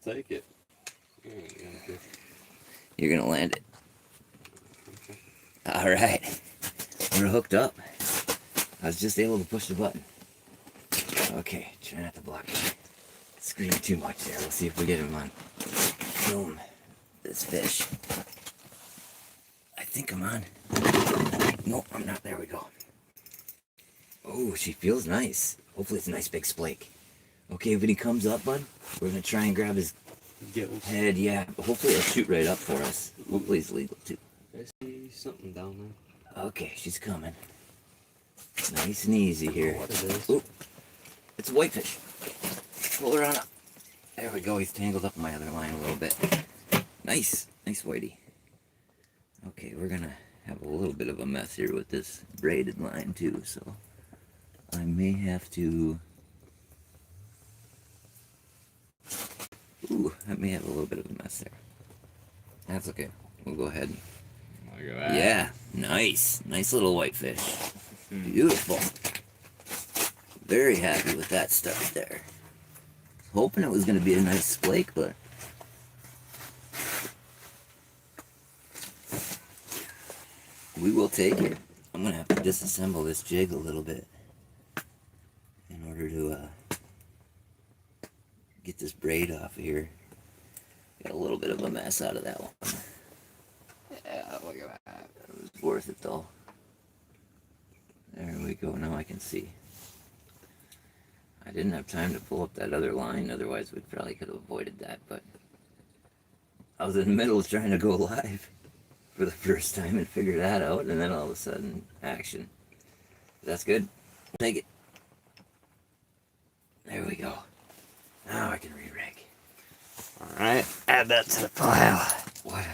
take it. You're gonna land it. Alright. We're hooked up. I was just able to push the button. Okay, try not to block it. Scream too much there. We'll see if we get him on film. This fish. I think I'm on. Nope, I'm not. There we go. Oh, she feels nice. Hopefully it's a nice big splake. Okay, when he comes up, bud, we're gonna try and grab his head. Yeah, hopefully it'll shoot right up for us. Hopefully it's legal too. I see something down there. Okay, she's coming. Nice and easy here. What it is? Ooh, it's a whitefish. Pull her on up. There we go. He's tangled up in my other line a little bit. Nice, nice whitey. Okay, we're gonna have a little bit of a mess here with this braided line too, so I may have to. Ooh, I may have a little bit of a mess there. That's okay. We'll go ahead. Look at that. Yeah, nice. Nice little whitefish. Beautiful. Very happy with that stuff there. Hoping it was going to be a nice splake, but we will take it. I'm going to have to disassemble this jig a little bit in order to get this braid off of here. Got a little bit of a mess out of that one. Yeah, look at that. It was worth it though. There we go, now I can see. I didn't have time to pull up that other line, otherwise we probably could have avoided that, but I was in the middle of trying to go live for the first time and figure that out, and then all of a sudden, action. That's good. Take it. There we go. Now I can re-rig. Alright, add that to the pile. What?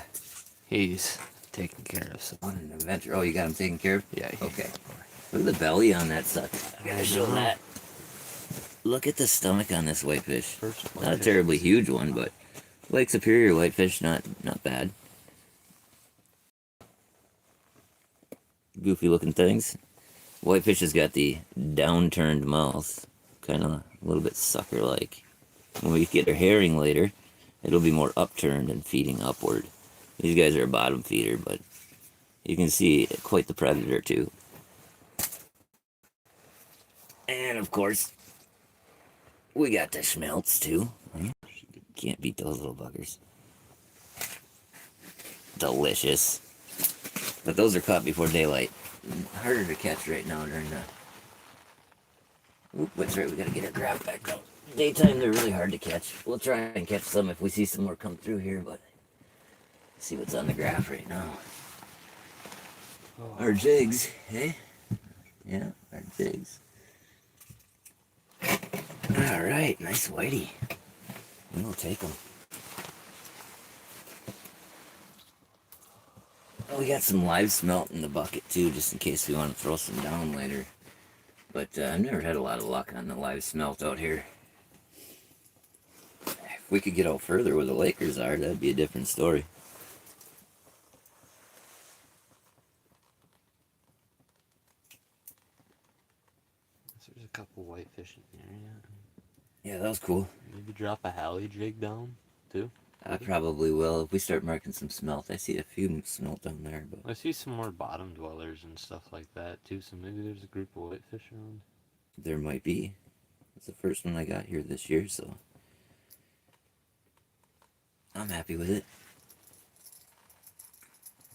He's taking care of some. What an adventure. Oh, you got him taken care of? Yeah. Okay. Look at the belly on that sucker. I gotta show that. Look at the stomach on this whitefish. Not a terribly huge one, but Lake Superior whitefish, not bad. Goofy looking things. Whitefish has got the downturned mouth, kind of a little bit sucker-like. When we get our herring later, it'll be more upturned and feeding upward. These guys are a bottom feeder, but you can see quite the predator too. And of course, we got the schmelts too. Can't beat those little buggers. Delicious. But those are caught before daylight. Harder to catch right now during the... Oop, that's right, we gotta get our grab back out. Daytime, they're really hard to catch. We'll try and catch some if we see some more come through here, but... see what's on the graph right now. Our jigs, hey? Yeah, our jigs. Alright, nice whitey. We'll take them. Oh, we got some live smelt in the bucket too, just in case we want to throw some down later. But I've never had a lot of luck on the live smelt out here. If we could get out further where the Lakers are, that'd be a different story. There's a couple whitefish in the area. Yeah, that was cool. Maybe drop a halley jig down, too? I probably will. If we start marking some smelt, I see a few smelt down there. But I see some more bottom dwellers and stuff like that, too, so maybe there's a group of whitefish around. There might be. It's the first one I got here this year, so I'm happy with it.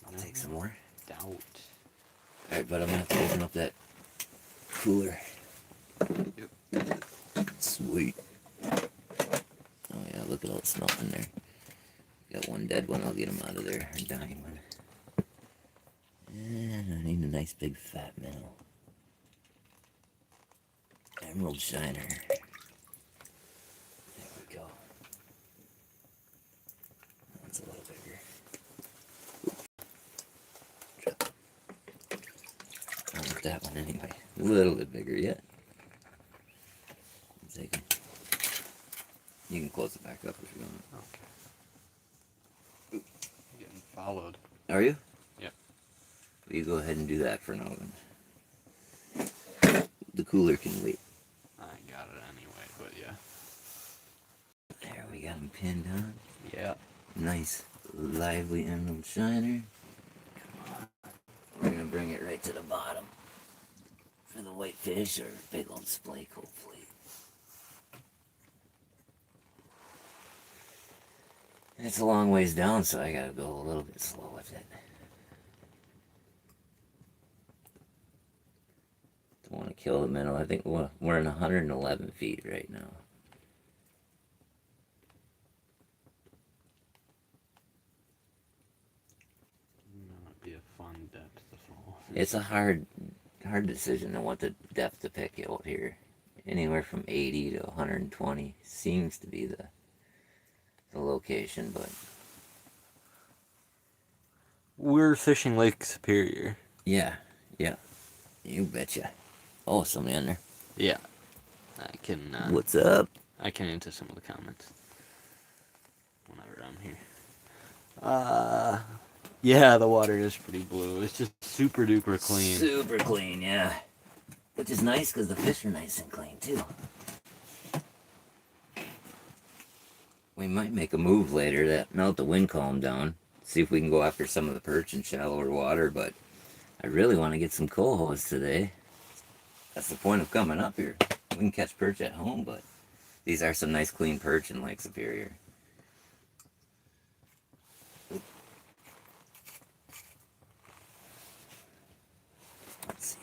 I'll take some more. Doubt. Alright, but I'm gonna have to open up that cooler. Yep. Sweet. Oh yeah, look at all the smelt in there. Got one dead one, I'll get him out of there. A dying one. And I need a nice big fat minnow. Emerald shiner. There we go. That's a little bigger. Drop. I want that one anyway. A little bit bigger yet. Take them. You can close it back up if you want. Okay. I'm getting followed. Are you? Yep. Well, you go ahead and do that for now then. The cooler can wait. I got it anyway, but yeah. There we we got him pinned on. Yeah. Nice, lively emerald shiner. We're gonna bring it right to the bottom for the whitefish or big old splake, hopefully. It's a long ways down, so I gotta go a little bit slow with it. Don't want to kill the minnow. I think we're in 111 feet right now. That'd be a fun depth to fall. It's a hard decision on what the depth to pick out here. Anywhere from 80 to 120 seems to be the location, but We're fishing Lake Superior. yeah, you betcha. Oh, somebody in there. Yeah. I can, What's up? I can answer some of the comments whenever I'm here. Yeah, the water is pretty blue. It's just super duper clean. Super clean, yeah. Which is nice because the fish are nice and clean too. We might make a move later that now that the wind calmed down. See if we can go after some of the perch in shallower water, but I really want to get some cohos today. That's the point of coming up here. We can catch perch at home, but these are some nice clean perch in Lake Superior. Let's see.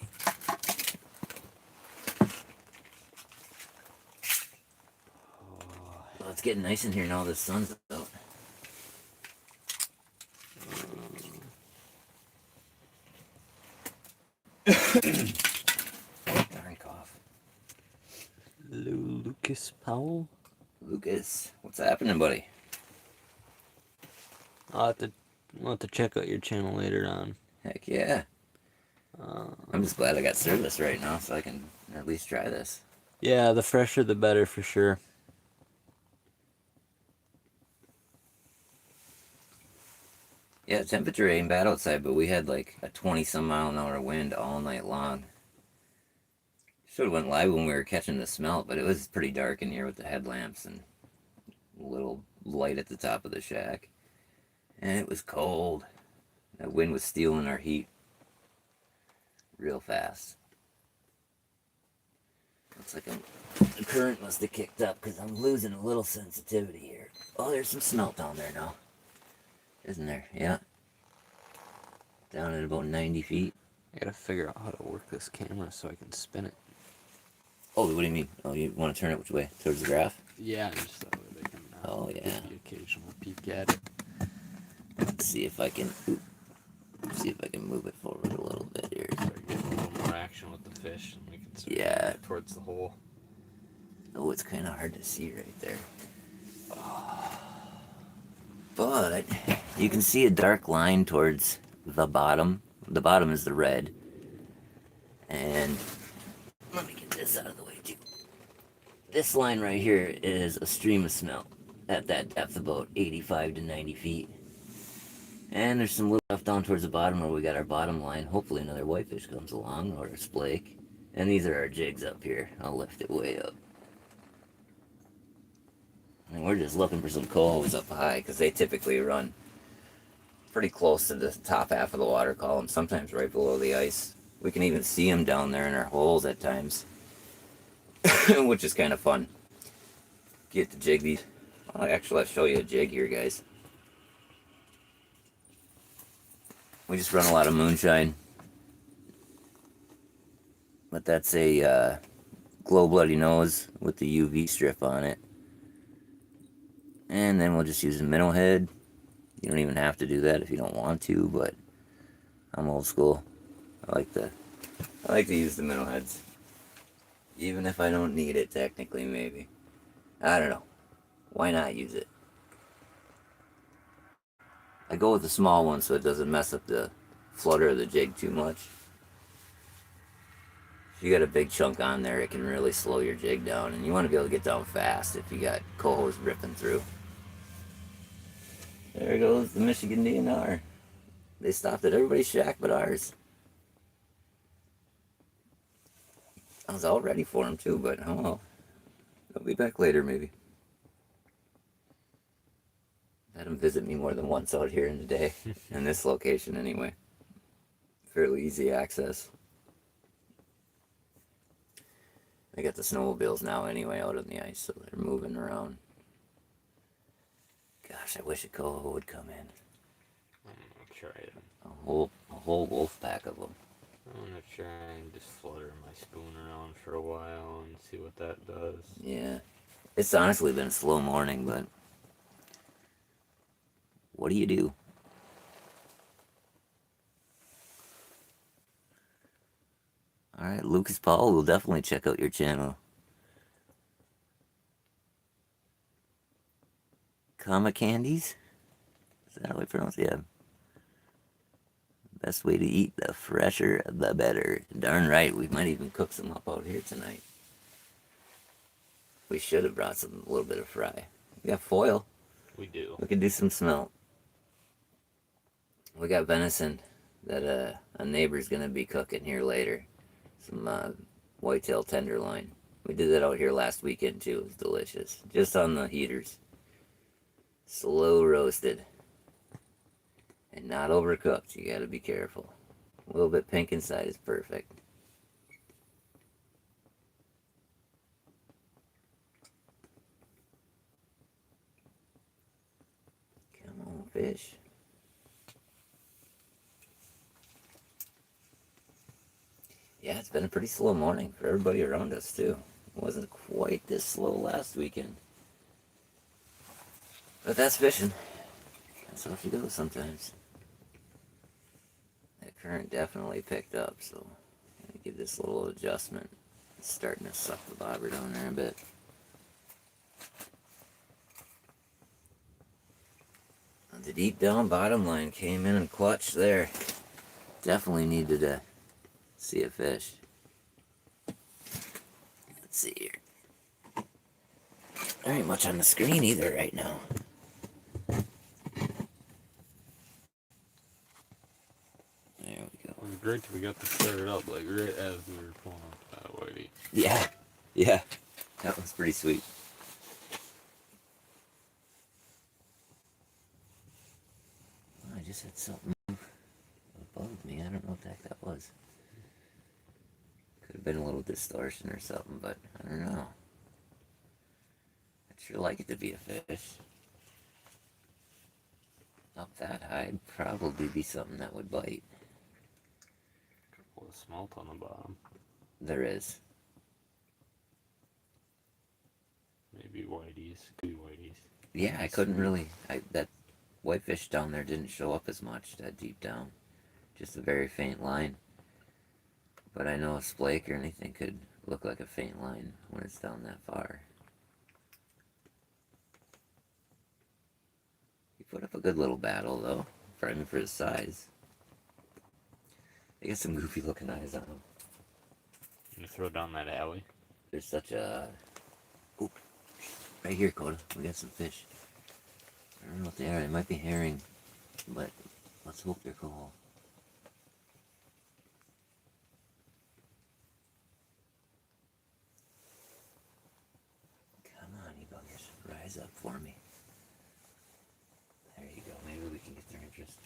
Well, it's getting nice in here now the sun's out. Darn cough. Lucas Powell? Lucas, what's happening, buddy? I'll have to check out your channel later on. Heck yeah. I'm just glad I got service right now so I can at least try this. Yeah, the fresher the better for sure. Yeah, the temperature ain't bad outside, but we had like a 20-some mile an hour wind all night long. Should have went live when we were catching the smelt, but it was pretty dark in here with the headlamps and a little light at the top of the shack. And it was cold. That wind was stealing our heat real fast. Looks like the current must have kicked up because I'm losing a little sensitivity here. Oh, there's some smelt down there now. Isn't there? Yeah. Down at about 90 feet. I gotta figure out how to work this camera so I can spin it. Oh, what do you mean? Oh, you want to turn it which way? Towards the graph? Yeah, just that way they can Oh, yeah. get the occasional peek at it. Let's see if I can... see if I can move it forward a little bit here. Start getting a little more action with the fish and we can start Yeah. towards the hole. Oh, it's kind of hard to see right there. But you can see a dark line towards the bottom. The bottom is the red. And let me get this out of the way too. This line right here is a stream of smelt at that depth, about 85 to 90 feet. And there's some little stuff down towards the bottom where we got our bottom line. Hopefully another whitefish comes along or a splake. And these are our jigs up here. I'll lift it way up. And we're just looking for some cohos up high because they typically run pretty close to the top half of the water column, sometimes right below the ice. We can even see them down there in our holes at times, which is kind of fun. Get to jig these. Actually, I'll show you a jig here, guys. We just run a lot of moonshine, but that's a glow bloody nose with the UV strip on it. And then we'll just use a minnow head. You don't even have to do that if you don't want to, but I'm old school. I like to use the minnow heads. Even if I don't need it, technically, maybe. I don't know. Why not use it? I go with the small one so it doesn't mess up the flutter of the jig too much. If you got a big chunk on there, it can really slow your jig down, and you want to be able to get down fast if you got cohos ripping through. There goes the Michigan DNR. They stopped at everybody's shack but ours. I was all ready for them too, but oh well. They'll be back later maybe. Had them visit me more than once out here in the day, in this location anyway. Fairly easy access. They got the snowmobiles now anyway out on the ice, so they're moving around. Gosh, I wish a coho would come in. I'm gonna try it. A whole wolf pack of them. I'm gonna try and just flutter my spoon around for a while and see what that does. Yeah. It's honestly been a slow morning, but what do you do? Alright, Lucas Paul will definitely check out your channel. Comic candies? Is that how we pronounce it? Yeah. Best way to eat, the fresher, the better. Darn right, we might even cook some up out here tonight. We should have brought some, a little bit of fry. We got foil. We do. We could do some smelt. We got venison that a neighbor's gonna be cooking here later. Some whitetail tenderloin. We did that out here last weekend too. It was delicious. Just on the heaters. Slow roasted. And not overcooked. You gotta be careful. A little bit pink inside is perfect. Come on, fish. Yeah, it's been a pretty slow morning for everybody around us, too. It wasn't quite this slow last weekend. But that's fishing. That's how it goes sometimes. That current definitely picked up, so I'm going to give this a little adjustment. It's starting to suck the bobber down there a bit. The deep down bottom line came in and clutched there. Definitely needed to see a fish. Let's see here. There ain't much on the screen either right now. There we go. It was great that we got to start it up like right as we were pulling up that whitey. Yeah. That was pretty sweet. I just had something above me. I don't know what the heck that was. Could have been a little distortion or something, but I don't know. I'd sure like it to be a fish. Up that high, it'd probably be something that would bite. Couple of smelt on the bottom. There is. Maybe whiteys. Could be whiteys. Yeah, I couldn't really. That whitefish down there didn't show up as much, that deep down. Just a very faint line. But I know a splake or anything could look like a faint line when it's down that far. He put up a good little battle, though, for his size. They got some goofy looking eyes on him. You throw down that alley. There's such a... Oop. Right here, Coda. We got some fish. I don't know what they are. They might be herring, but let's hope they're coho. Come on, you buggers. Rise up for me. There you go. Maybe we can get their interest.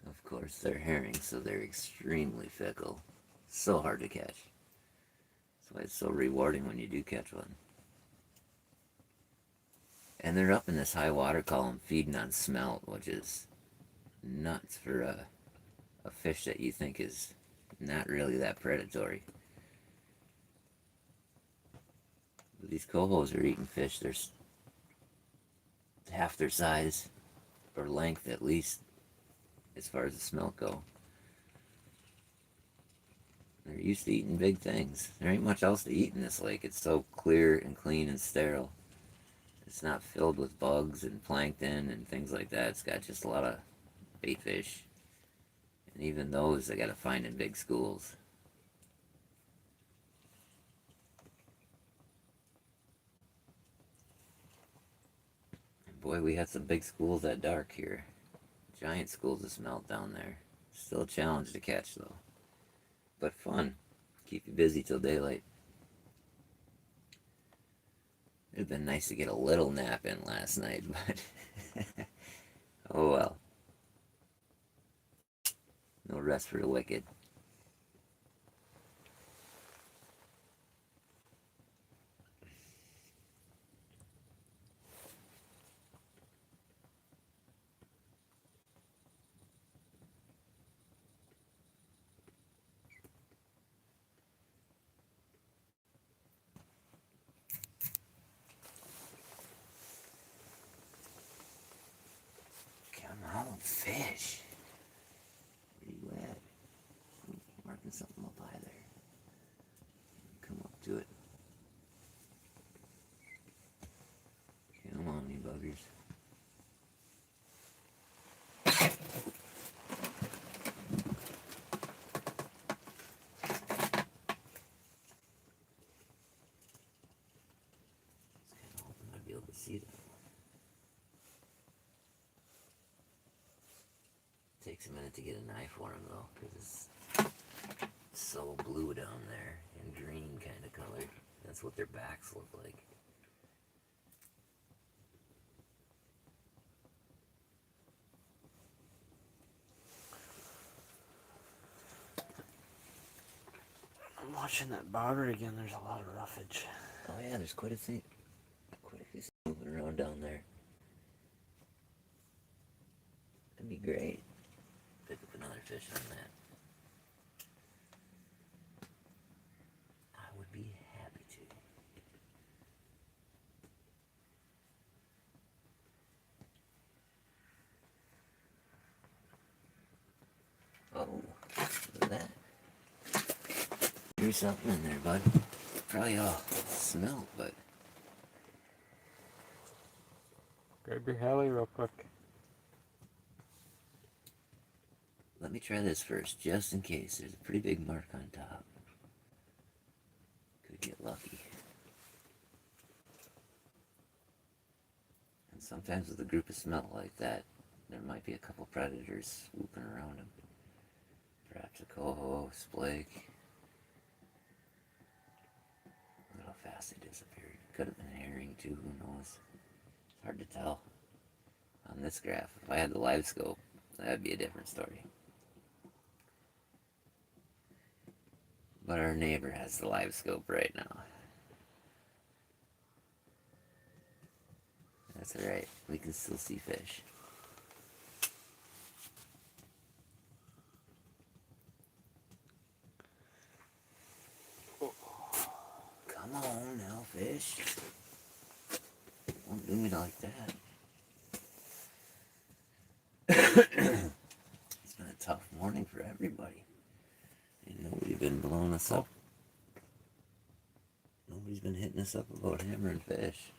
Of course, they're herring, so they're extremely fickle. So hard to catch. That's why it's so rewarding when you do catch one. And they're up in this high water column feeding on smelt, which is nuts for a fish that you think is not really that predatory. But these cohos are eating fish. They're half their size, or length at least, as far as the smelt go. They're used to eating big things. There ain't much else to eat in this lake. It's so clear and clean and sterile. It's not filled with bugs and plankton and things like that. It's got just a lot of bait fish. And even those they gotta find in big schools. And boy, we had some big schools at dark here. Giant schools of smelt down there. Still a challenge to catch though. But fun. Keep you busy till daylight. It'd been nice to get a little nap in last night, but oh well. No rest for the wicked. Come on, fish. Where you at? Marking something up high there. Come up to it. Come on, you buggers. I'd be able to see that. Takes a minute to get a knife for him though, because it's so blue down there and green kind of colored. That's what their backs look like. I'm watching that bobber again. There's a lot of roughage. Oh yeah, there's quite a few things moving around down there. That'd be great. Pick up another fish on that. I would be happy to. Oh, look at that. There's something in there, bud. Probably all smelt, but Grab your heli real quick. let me try this first, just in case. There's a pretty big mark on top. Could get lucky. And sometimes with a group of smelt like that, there might be a couple predators swooping around them. Perhaps a coho, splake. Look how fast they disappeared. Could have been a herring too, who knows? It's hard to tell on this graph. If I had the live scope, that'd be a different story. But our neighbor has the live scope right now. That's alright, we can still see fish. Come on now, fish. Don't do me like that. It's been a tough morning for everybody. Ain't nobody been blowing us up. Nobody's been hitting us up about hammering fish.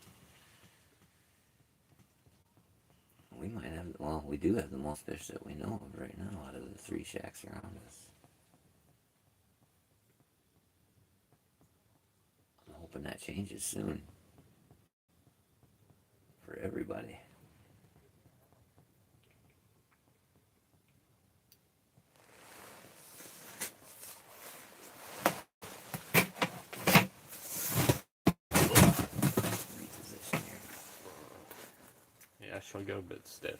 We might have, well, we do have the most fish that we know of right now out of the 3 shacks around us. I'm hoping that changes soon. For everybody. Yeah, she'll get a bit stiff.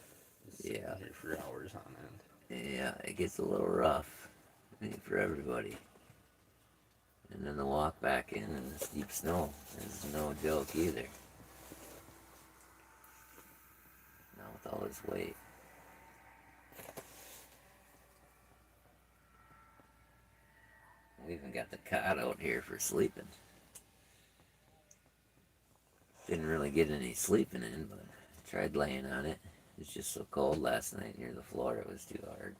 Yeah. Here for hours on end. Yeah, it gets a little rough. Ain't for everybody. And then the walk back in the steep snow is no joke either. Not with all this weight. We even got the cot out here for sleeping. Didn't really get any sleeping in, but I tried laying on it. It was just so cold last night near the floor, it was too hard.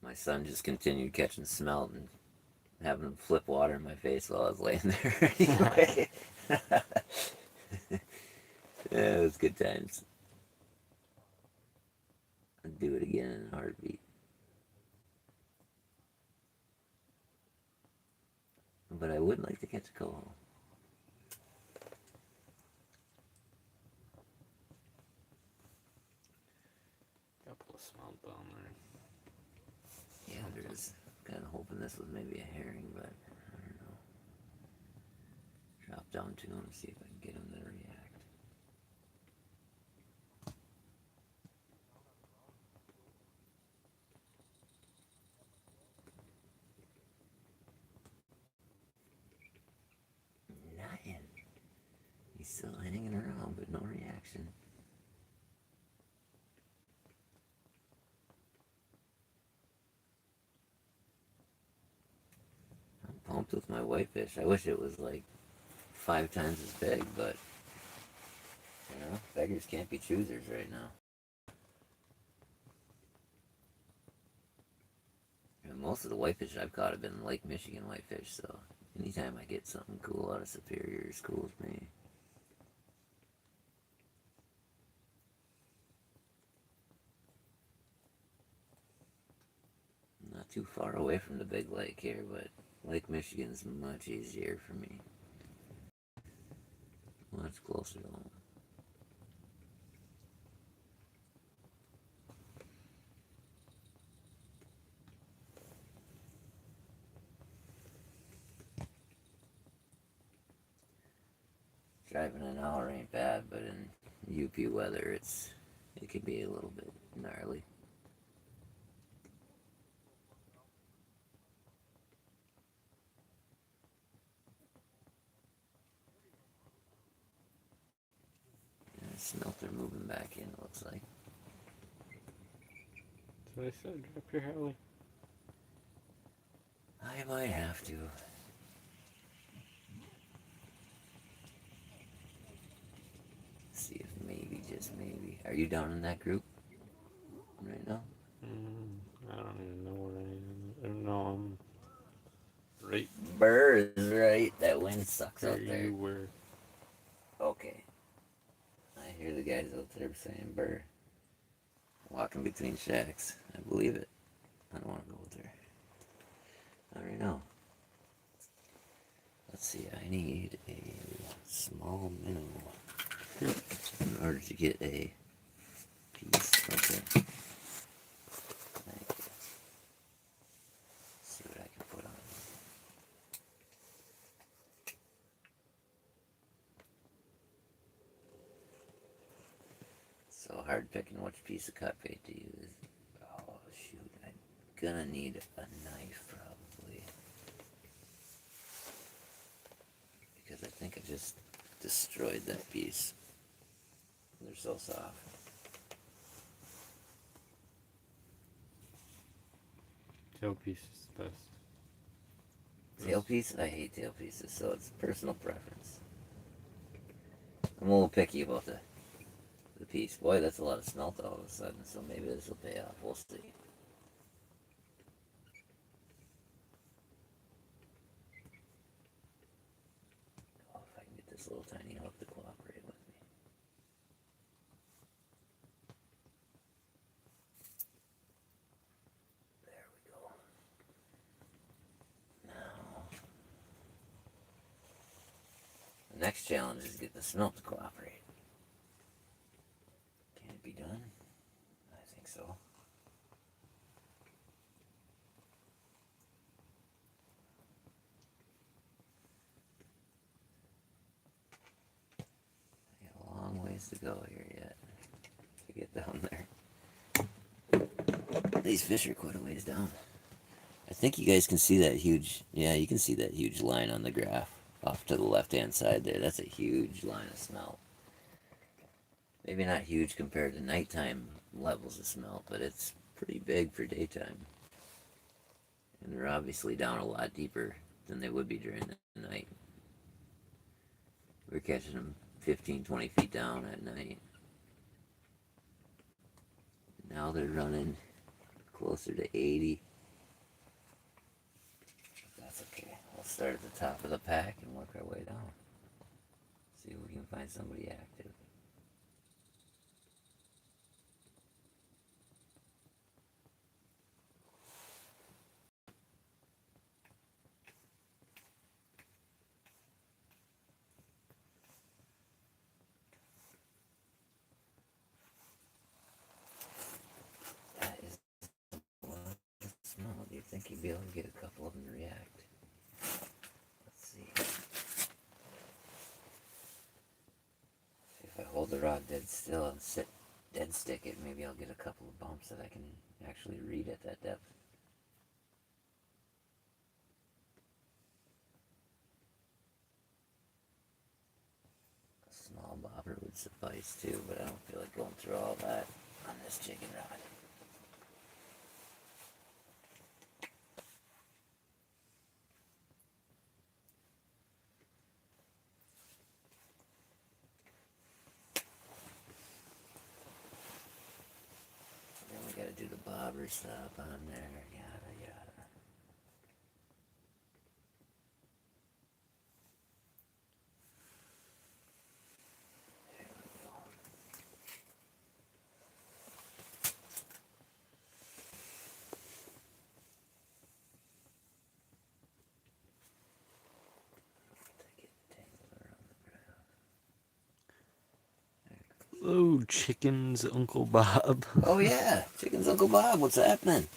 My son just continued catching smelt and having him flip water in my face while I was laying there anyway. Yeah, it was good times. I'd do it again in a heartbeat. But I would like to catch a coho. Got couple of smelt down there. Yeah, there's kind of hoping this was maybe a herring, but I don't know. Drop down to him and see if I can get him to react. Nothing. He's still hanging around, but no reaction. I'm pumped with my whitefish. I wish it was like 5 times as big, but you know, beggars can't be choosers right now. And most of the whitefish I've caught have been Lake Michigan whitefish, so anytime I get something cool out of Superior is cool with me. Not too far away from the big lake here, but Lake Michigan's much easier for me. Much closer to home. Driving an hour ain't bad, but in UP weather, it can be a little bit gnarly. Yeah, smelter moving back in, it looks like. That's what I said, drop your heli. I might have to. See if maybe, just maybe. Are you down in that group right now? I don't even know where I am. I don't know, I'm right Burr is right. That wind sucks where out there. you were. Okay. I hear the guys out there saying Burr. Walking between shacks. I believe it. I don't want to go there. I already know. Let's see, I need a small minnow in order to get a piece. Okay. Thank you. See what I can put on. So hard picking which piece of cut bait to use. Oh shoot, I'm gonna need a knife probably. Because I think I just destroyed that piece. They're so soft. Tail piece is the best. Tail piece? I hate tail pieces, so it's personal preference. I'm a little picky about the piece. Boy, that's a lot of smelt all of a sudden, so maybe this will pay off. We'll see. Oh, if I can get this little tiny hook to cooperate with me. There we go. Now, the next challenge is to get the smelt to cooperate. Can it be done? I think so. I got a long ways to go here yet to get down there. These fish are quite a ways down. I think you guys can see that huge, yeah, you can see that huge line on the graph off to the left-hand side there. That's a huge line of smelt. Maybe not huge compared to nighttime levels of smelt, but it's pretty big for daytime. And they're obviously down a lot deeper than they would be during the night. We're catching them 15, 20 feet down at night. Now they're running closer to 80. That's okay. We'll start at the top of the pack and work our way down. See if we can find somebody active. Maybe I'll get a couple of them to react. Let's see. If I hold the rod dead still and dead stick it, maybe I'll get a couple of bumps that I can actually read at that depth. A small bobber would suffice too, but I don't feel like going through all that on this jigging rod. Then we gotta do the bobber stop on there, yada yada. There we go. Get tangled around the ground. Hello, chickens, Uncle Bob. Oh yeah, Chicken's Uncle Bob, what's happening?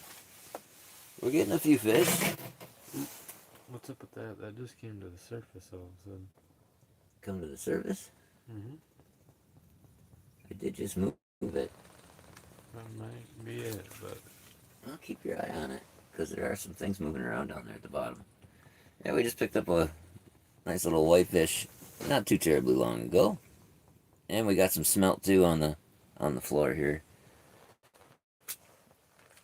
We're getting a few fish. What's up with that? That just came to the surface all of a sudden. Come to the surface? Mm-hmm. I did just move it. That might be it, but... Well, keep your eye on it, because there are some things moving around down there at the bottom. Yeah, we just picked up a nice little whitefish not too terribly long ago. And we got some smelt too on the floor here.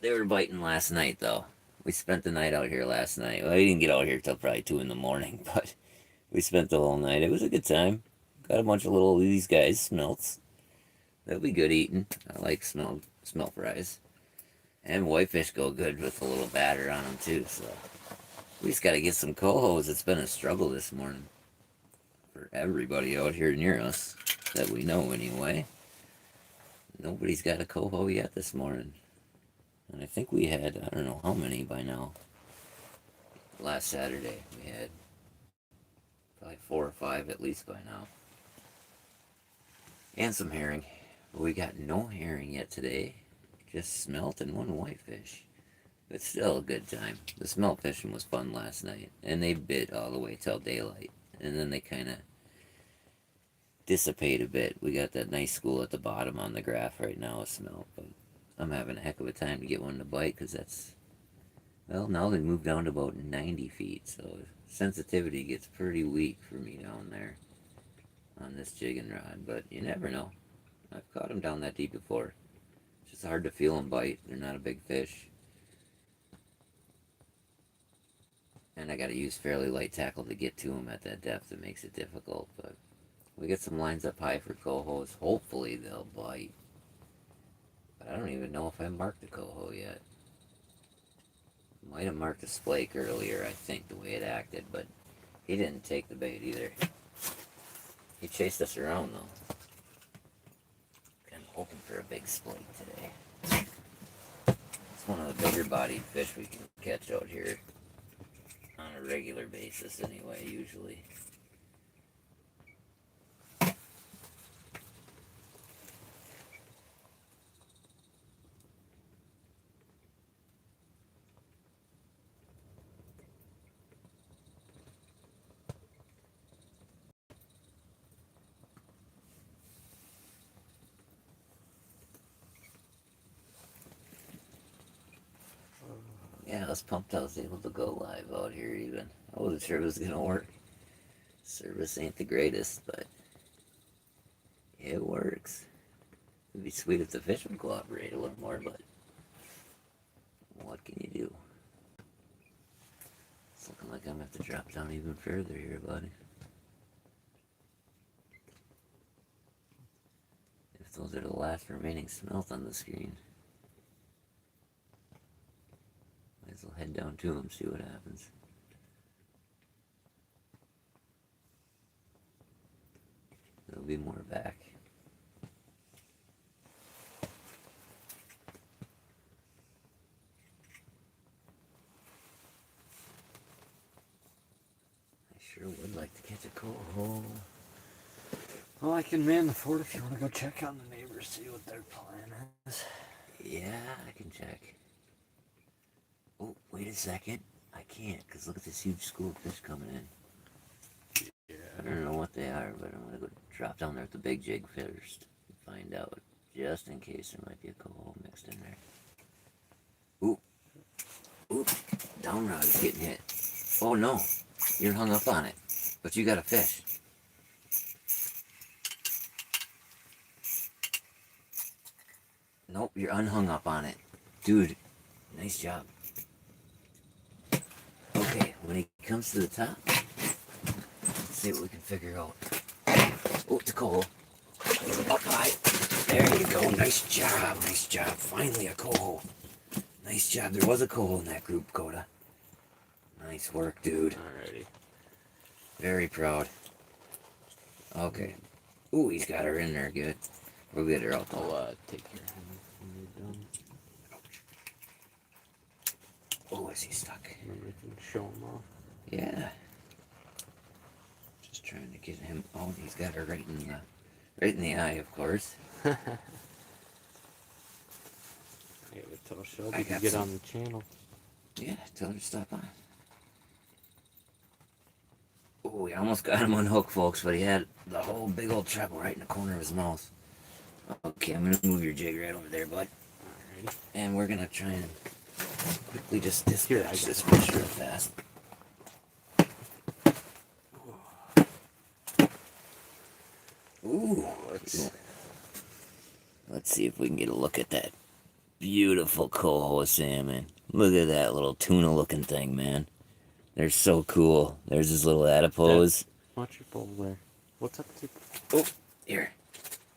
They were biting last night though. We spent the night out here last night. Well, we didn't get out here till probably 2 in the morning, but we spent the whole night. It was a good time. Got a bunch of these guys, smelts. They'll be good eating. I like smelt fries. And whitefish go good with a little batter on them too, so. We just gotta get some cohos. It's been a struggle this morning. For everybody out here near us. That we know anyway. Nobody's got a coho yet this morning. And I think we had, I don't know how many by now. Last Saturday we had probably 4 or 5 at least by now. And some herring. But we got no herring yet today. Just smelt and 1 whitefish. But still a good time. The smelt fishing was fun last night. And they bit all the way till daylight. And then they kind of dissipate a bit. We got that nice school at the bottom on the graph right now of smelt. But I'm having a heck of a time to get one to bite because that's... Well, now they moved down to about 90 feet. So sensitivity gets pretty weak for me down there on this jigging rod. But you never know. I've caught them down that deep before. It's just hard to feel them bite. They're not a big fish. And I gotta use fairly light tackle to get to them at that depth. It makes it difficult, but we get some lines up high for cohos. Hopefully they'll bite. But I don't even know if I marked the coho yet. Might have marked a splake earlier, I think, the way it acted, but he didn't take the bait either. He chased us around though. I'm hoping for a big splake today. It's one of the bigger bodied fish we can catch out here. On a regular basis anyway, usually. Yeah, I was pumped I was able to go live out here even. I wasn't sure it was gonna work. Service ain't the greatest, but it works. It'd be sweet if the fish would cooperate a little more, but what can you do? It's looking like I'm gonna have to drop down even further here, buddy. If those are the last remaining smelt on the screen. Might as well head down to them, see what happens. There'll be more back. I sure would like to catch a coho. Well, I can man the fort if you want to go check on the neighbors, see what their plan is. Yeah, I can check. Oh, wait a second. I can't, because look at this huge school of fish coming in. Yeah. I don't know what they are, but I'm going to go drop down there with the big jig first and find out, just in case there might be a coho mixed in there. Ooh. Ooh. Down rod is getting hit. Oh, no. You're hung up on it, but you got a fish. Nope, you're unhung up on it. Dude, nice job. Okay, when he comes to the top, let's see what we can figure out. Oh, it's a coho. Up high. There you go. Nice job. Nice job. Finally a coho. Nice job. There was a coho in that group, Coda. Nice work, dude. Alrighty. Very proud. Okay. Ooh, he's got her in there good. We'll get her out. I'll take care of him when you're done. Oh, is he stuck? Then we can show him off. Yeah. Just trying to get him. Oh, he's got her right in the eye, of course. I gotta tell Shelby to get on the channel. Yeah, tell her to stop by. Oh, we almost got him unhooked, folks, but he had the whole big old treble right in the corner of his mouth. Okay, I'm gonna move your jig right over there, bud. Alrighty. And we're gonna try and quickly just dispatch this fish real fast. Ooh, let's see if we can get a look at that beautiful coho salmon. Look at that little tuna-looking thing, man. They're so cool. There's his little adipose. Watch your bowl there. What's up, tip? Oh, here.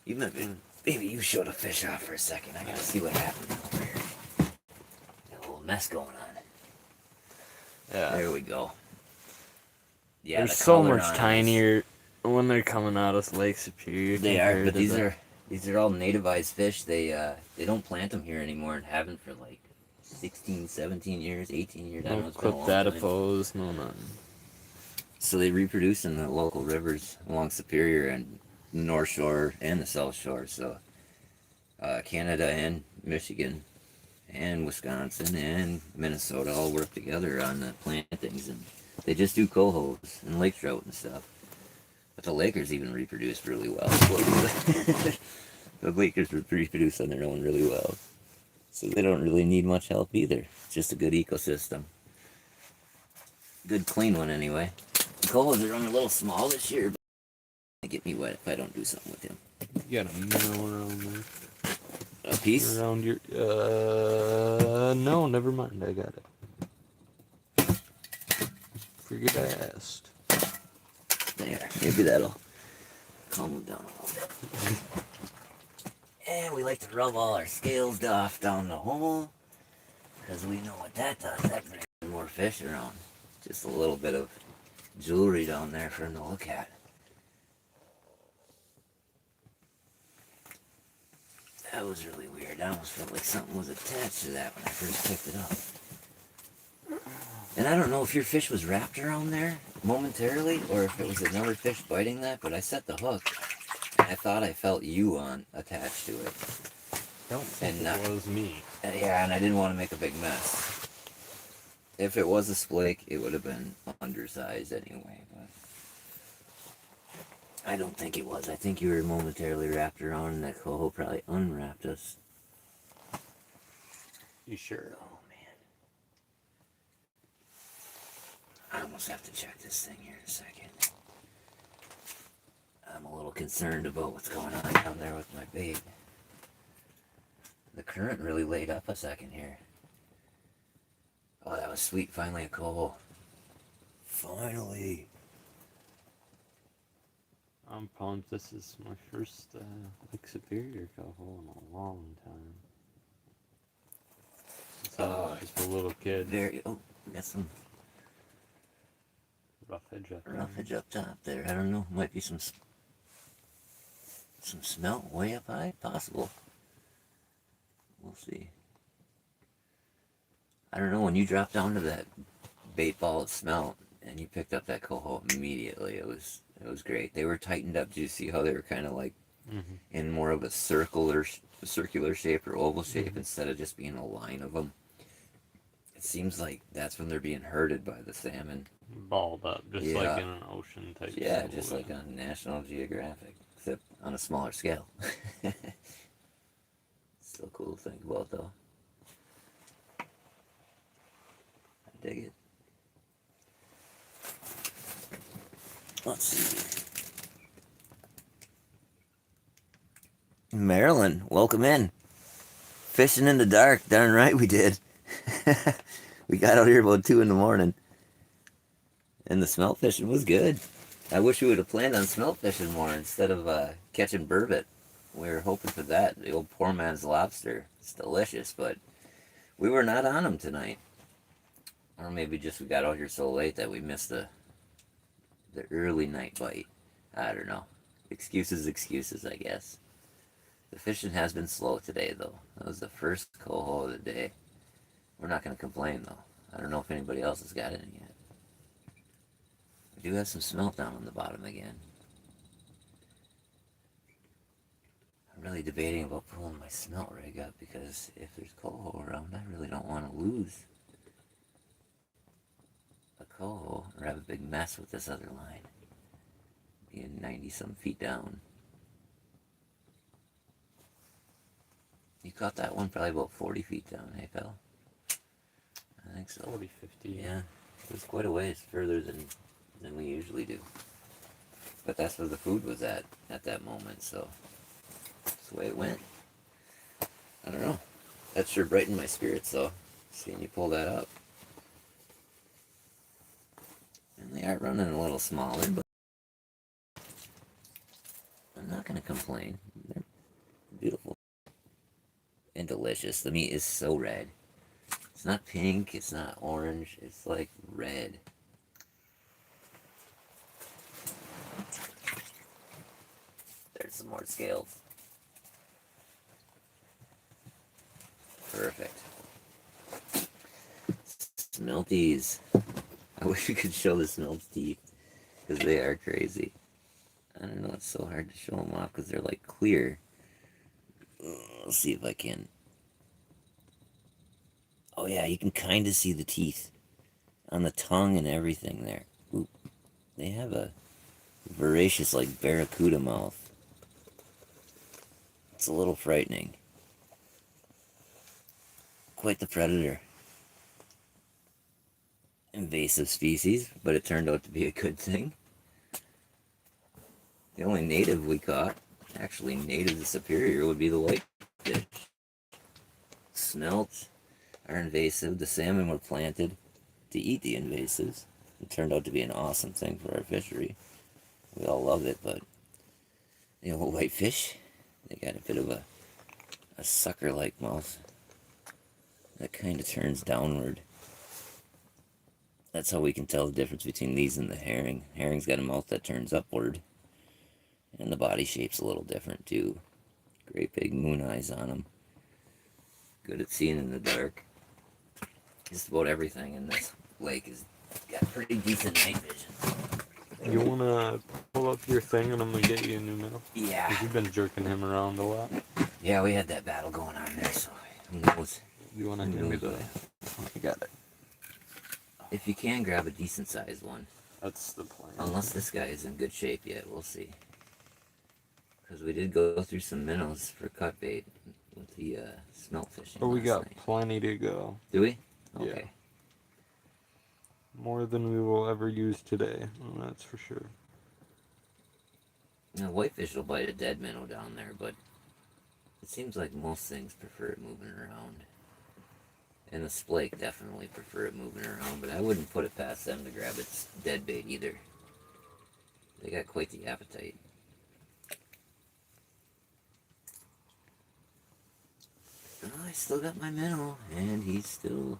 Maybe you showed a fish off for a second. I gotta see what happened over here. Got a little mess going on. Yeah. There we go. Yeah, They're the so color much on tinier when they're coming out of Lake Superior. They are, compared but to these are all nativized fish. They don't plant them here anymore and haven't for like 16, 17 years, 18 years. I don't know, No it's been a clipped long time. adipose, no nothing. So they reproduce in the local rivers along Superior and the North Shore and the South Shore. So Canada and Michigan and Wisconsin and Minnesota all work together on the plantings, and they just do cohos and lake trout and stuff. But the Lakers even reproduce really well. The Lakers reproduce on their own really well. So they don't really need much help either. It's just a good ecosystem. Good clean one anyway. The cohos are running a little small this year, but they get me wet if I don't do something with him. You got a minnow around there. A piece? Around your, no, never mind, I got it. Forget I asked. There, maybe that'll calm them down a little bit. And we like to rub all our scales off down the hole, because we know what that does. That brings more fish around. Just a little bit of jewelry down there for them to look at. That was really weird. I almost felt like something was attached to that when I first picked it up. And I don't know if your fish was wrapped around there momentarily, or if it was another fish biting that, but I set the hook, and I thought I felt you on attached to it. Don't think it was me. Yeah, and I didn't want to make a big mess. If it was a splake, it would have been undersized anyway, but I don't think it was. I think you were momentarily wrapped around, and that coho probably unwrapped us. You sure? Oh, man. I almost have to check this thing here in a second. I'm a little concerned about what's going on down there with my bait. The current really laid up a second here. Oh, that was sweet. Finally a coho. Finally. I'm pumped. This is my first Lake Superior coho in a long time. Since I was just a little kid. Oh, we got some Roughage up there. roughage up top there. I don't know. Might be some smelt way up high. Possible. We'll see. I don't know. When you dropped down to that bait ball of smelt and you picked up that coho immediately, it was great. They were tightened up. Did you see how they were kind of like in more of a circular shape or oval shape instead of just being a line of them? It seems like that's when they're being herded by the salmon. Balled up, just Yeah. like in an ocean type. Yeah, just like on National Geographic, except on a smaller scale. Still cool to think about, though. I dig it. Let's see. Marilyn, welcome in. Fishing in the dark, darn right we did. We got out here about 2 in the morning. And the smelt fishing was good. I wish we would have planned on smelt fishing more instead of catching burbot. We were hoping for that. The old poor man's lobster. It's delicious, but we were not on them tonight. Or maybe just we got out here so late that we missed the early night bite. I don't know. Excuses, I guess. The fishing has been slow today, though. That was the first coho of the day. We're not going to complain, though. I don't know if anybody else has got any yet. We do have some smelt down on the bottom again. I'm really debating about pulling my smelt rig up because if there's coho around, I really don't want to lose a coho or have a big mess with this other line being 90-some feet down. You caught that one probably about 40 feet down, hey, pal? I think so. 40, 50. Yeah, it was quite a ways further than we usually do. But that's where the food was at that moment, so that's the way it went. I don't know. That sure brightened my spirits, though, seeing you pull that up. And they are running a little smaller, but I'm not going to complain. They're beautiful and delicious. The meat is so red. It's not pink, it's not orange, it's like red. There's some more scales. Perfect. Smelties. I wish we could show the smelts teeth, because they are crazy. I don't know, it's so hard to show them off because they're like clear. Let's see if I can. Oh yeah, you can kind of see the teeth on the tongue and everything there. Ooh, they have a voracious, like, barracuda mouth. It's a little frightening. Quite the predator. Invasive species, but it turned out to be a good thing. The only native we caught, actually native to Superior, would be the whitefish. Smelt are invasive. The salmon were planted to eat the invasives. It turned out to be an awesome thing for our fishery. We all love it, but the old whitefish, they got a bit of a sucker-like mouth that kind of turns downward. That's how we can tell the difference between these and the herring. Herring's got a mouth that turns upward, and the body shape's a little different too. Great big moon eyes on them. Good at seeing in the dark. Just about everything in this lake has got pretty decent night vision. You wanna pull up your thing and I'm gonna get you a new minnow? Yeah. 'Cause you've been jerking him around a lot. Yeah, we had that battle going on there, so who knows? You wanna Who give me knows the... what? I got it. If you can, grab a decent sized one. That's the plan. Unless this guy is in good shape yet, we'll see. Because we did go through some minnows for cut bait with the smelt fishing. But we last got night. plenty to go. Do we? Yeah. Okay. More than we will ever use today, that's for sure. Now, whitefish will bite a dead minnow down there, but it seems like most things prefer it moving around. And the splake definitely prefer it moving around, but I wouldn't put it past them to grab its dead bait either. They got quite the appetite. Oh, I still got my minnow, and he's still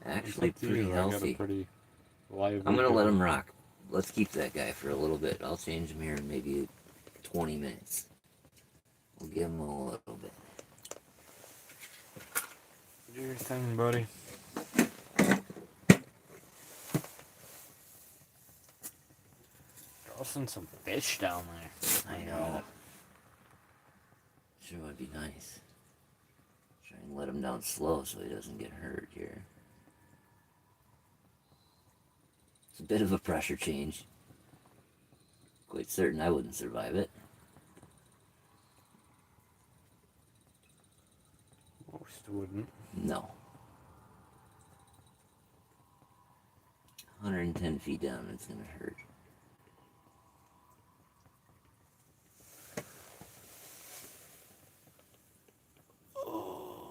actually pretty healthy. I'm gonna let him rock. Let's keep that guy for a little bit. I'll change him here in maybe 20 minutes. We'll give him a little bit. Do your thing, buddy. Tossing some fish down there. I know. Sure would be nice. Try and let him down slow so he doesn't get hurt here. It's a bit of a pressure change. Quite certain I wouldn't survive it. Most wouldn't. No. 110 feet down, it's gonna hurt.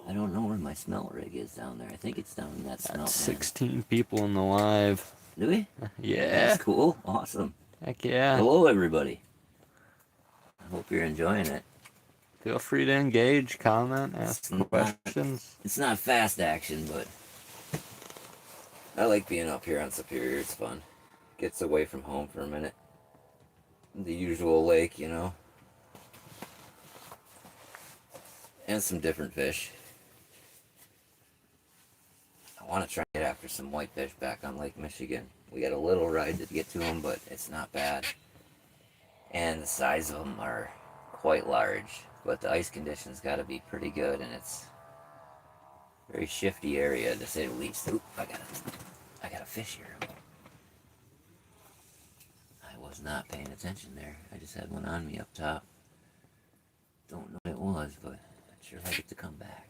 I don't know where my smelt rig is down there. I think it's down in that smelt That's pan. 16 people in the live. Do we? Yeah. That's cool. Awesome. Heck yeah. Hello, everybody. I hope you're enjoying it. Feel free to engage, comment, ask questions. It's not fast action, but I like being up here on Superior. It's fun. Gets away from home for a minute. The usual lake, you know. And some different fish. I want to try to get after some whitefish back on Lake Michigan. We got a little ride to get to them, but it's not bad. And the size of them are quite large. But the ice conditions got to be pretty good, and it's a very shifty area to say the least. Oop, I got a fish here. I was not paying attention there. I just had one on me up top. Don't know what it was, but I'd sure like it to come back.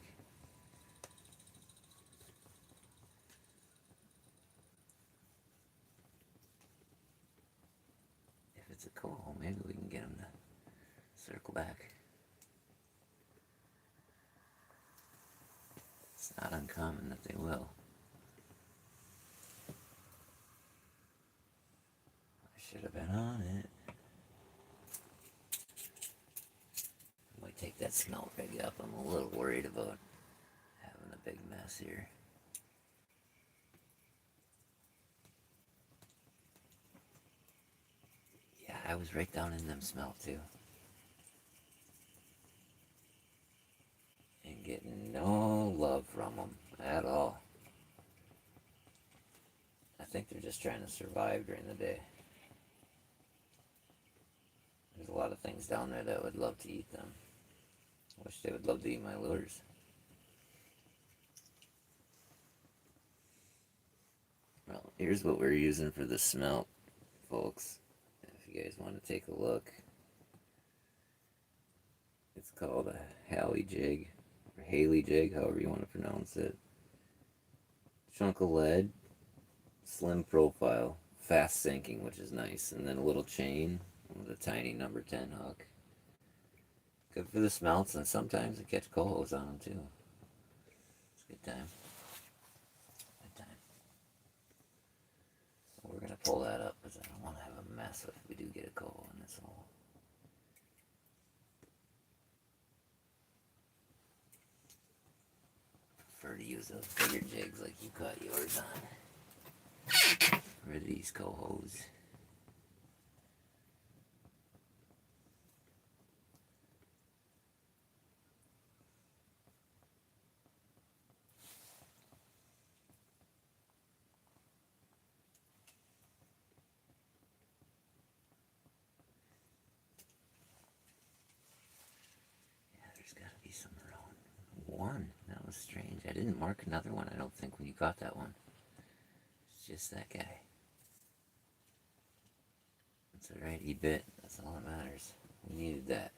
If it's a coho, maybe we can get him to circle back. It's not uncommon that they will. I should have been on it. I might take that smelt rig up. I'm a little worried about having a big mess here. Yeah, I was right down in them smelt too. And getting no love from them at all. I think they're just trying to survive during the day. There's a lot of things down there that would love to eat them. I wish they would love to eat my lures. Well, here's what we're using for the smelt, folks. If you guys want to take a look. It's called a Haley jig. Or Haley jig, however you want to pronounce it. Chunk of lead, slim profile, fast sinking, which is nice, and then a little chain with a tiny number 10 hook. Good for the smelts, and sometimes I catch cohos on them too. It's a good time. Good time. We're gonna pull that up because I don't want to have a mess if we do get a coho in this hole. Prefer to use those bigger jigs like you caught yours on. Rid of these cohos. Yeah, there's got to be some around. One. That was strange. I didn't mark another one, I don't think, when you caught that one. It's just that guy. That's alright, he bit. That's all that matters. We needed that.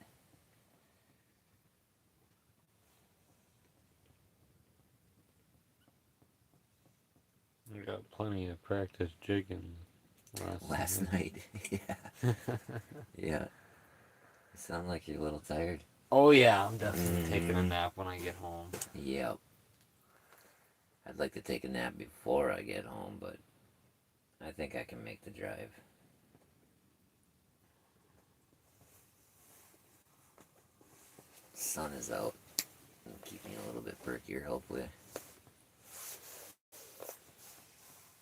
You got plenty of practice jigging Last night. Yeah. Yeah. You sound like you're a little tired. Oh yeah, I'm definitely taking a nap when I get home. Yep. I'd like to take a nap before I get home, but I think I can make the drive. Sun is out. It'll keep me a little bit perkier, hopefully.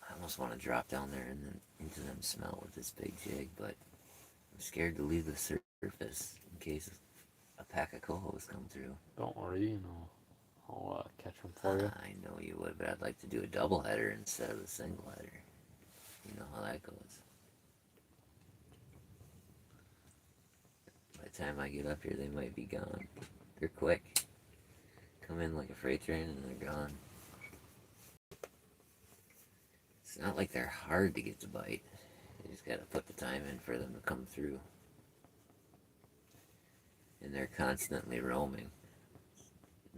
I almost want to drop down there and then into them smelt with this big jig, but I'm scared to leave the surface in case a pack of cohos come through. Don't worry, you know, I'll catch them for you. I know you would, but I'd like to do a double header instead of a single header. You know how that goes. By the time I get up here, they might be gone. They're quick. Come in like a freight train and they're gone. It's not like they're hard to get to bite. You just gotta put the time in for them to come through. And they're constantly roaming.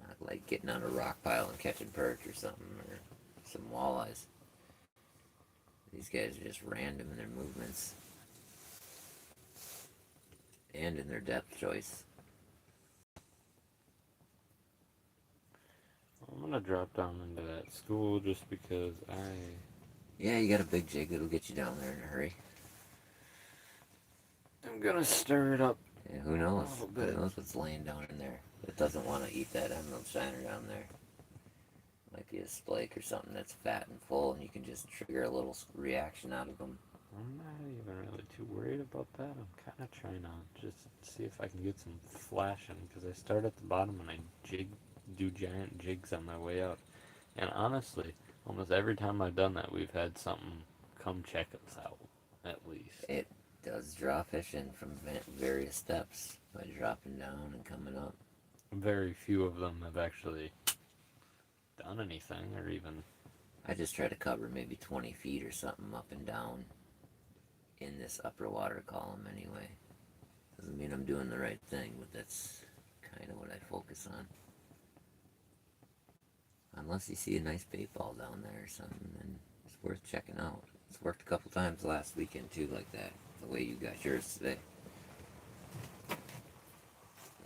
Not like getting on a rock pile and catching perch or something, or some walleyes. These guys are just random in their movements. And in their depth choice. I'm gonna drop down into that school just because Yeah, you got a big jig that'll get you down there in a hurry. I'm gonna stir it up. Yeah, who knows? A little Who bit. knows what's laying down in there? It doesn't want to eat that emerald shiner down there. Might be a splake or something that's fat and full, and you can just trigger a little reaction out of them. I'm not even really too worried about that. I'm kind of trying to just see if I can get some flashing, because I start at the bottom and I do giant jigs on my way out. And honestly, almost every time I've done that, we've had something come check us out, at least. It does draw fish in from various steps by dropping down and coming up. Very few of them have actually done anything, or even... I just try to cover maybe 20 feet or something up and down in this upper water column anyway. Doesn't mean I'm doing the right thing, but that's kind of what I focus on. Unless you see a nice bait ball down there or something, then it's worth checking out. It's worked a couple times last weekend too, like that, the way you got yours today.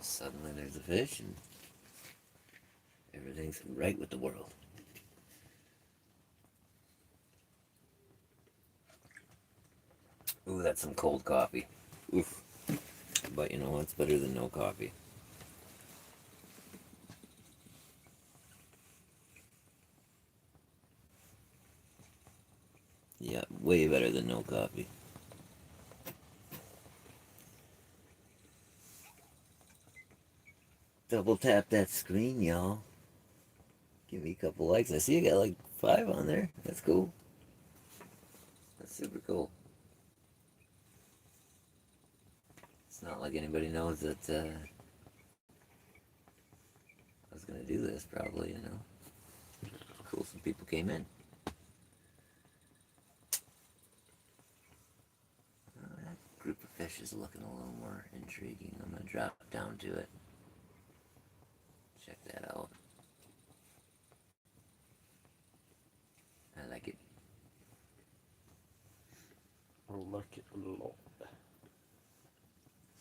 Suddenly there's a fish and everything's right with the world. Ooh, that's some cold coffee. Oof. But you know what's better than no coffee? Yeah, way better than no coffee. Double tap that screen, y'all. Give me a couple likes. I see you got like 5 on there. That's cool. That's super cool. It's not like anybody knows that I was gonna do this, probably, you know. Cool, some people came in. That group of fish is looking a little more intriguing. I'm gonna drop down to it. Check that out. I like it. Look at Lord.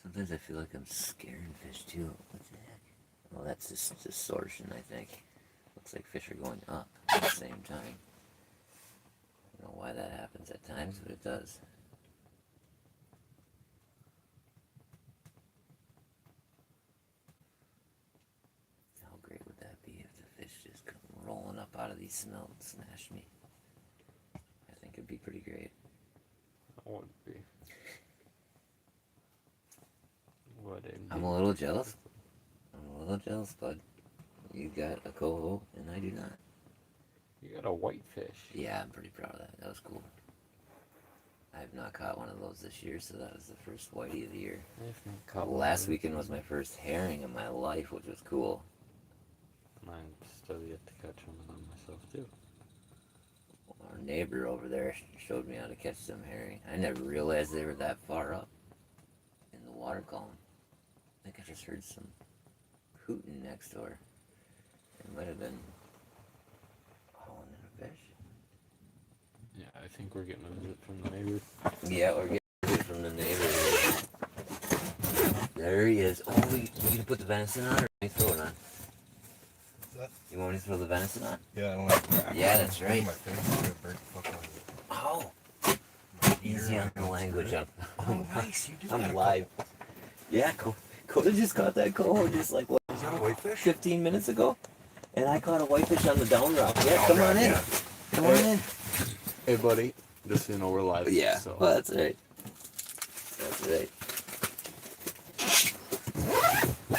Sometimes I feel like I'm scaring fish too. What the heck? Well, that's just distortion, I think. Looks like fish are going up at the same time. I don't know why that happens at times, but it does. How great would that be if the fish just come rolling up out of these smells and smash me? I think it'd be pretty great. That would be. What I'm a little jealous. I'm a little jealous, bud. You got a coho, and I do not. You got a whitefish. Yeah, I'm pretty proud of that. That was cool. I have not caught one of those this year, so that was the first whitey of the year. I've not caught one. Last weekend was my first herring in my life, which was cool. I'm still yet to catch one of them myself too. Our neighbor over there showed me how to catch some herring. I never realized they were that far up in the water column. I think I just heard some hooting next door. It might have been hauling in a fish. Yeah, I think we're getting a visit from the neighbor. Yeah, we're getting a visit from the neighbor. There he is. Oh, you gonna put the venison on, or you throw it on? You want me to throw the venison on? Yeah, I don't like that. Yeah, that's right. My face is gonna break the fuck out of it. Oh, easy on the language. Oh, nice. You do I'm got a live. Yeah, Coda just caught that coho just like what? Is that a whitefish? 15 minutes ago, and I caught a whitefish on the down rock. Yeah, come on in. Yeah. Come on in. Hey, buddy. Just so you know, we're live. Yeah, So. well, that's right. That's right.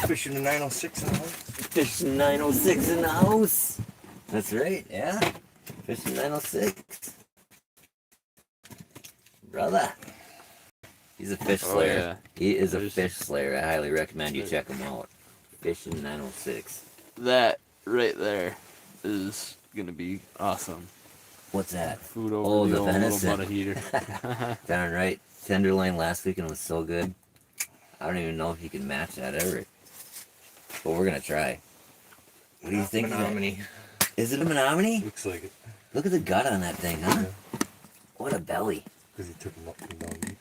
Fishing the 906 in the house. Fishing 906 in the house. That's right, yeah. Fishing 906. Brother. He's a fish Oh, slayer. yeah. He is a There's- fish slayer. I highly recommend you check him out. Fishing 906. That right there is gonna be awesome. What's that? Food over Oh, the the old little venison. butter heater. Darn right. Tenderloin last weekend was so good. I don't even know if you can match that ever. But we're gonna try. What do you think? Menominee. Is it a Menominee? Looks like it. Look at the gut on that thing, huh? Yeah. What a belly. Because he took him up and down deep.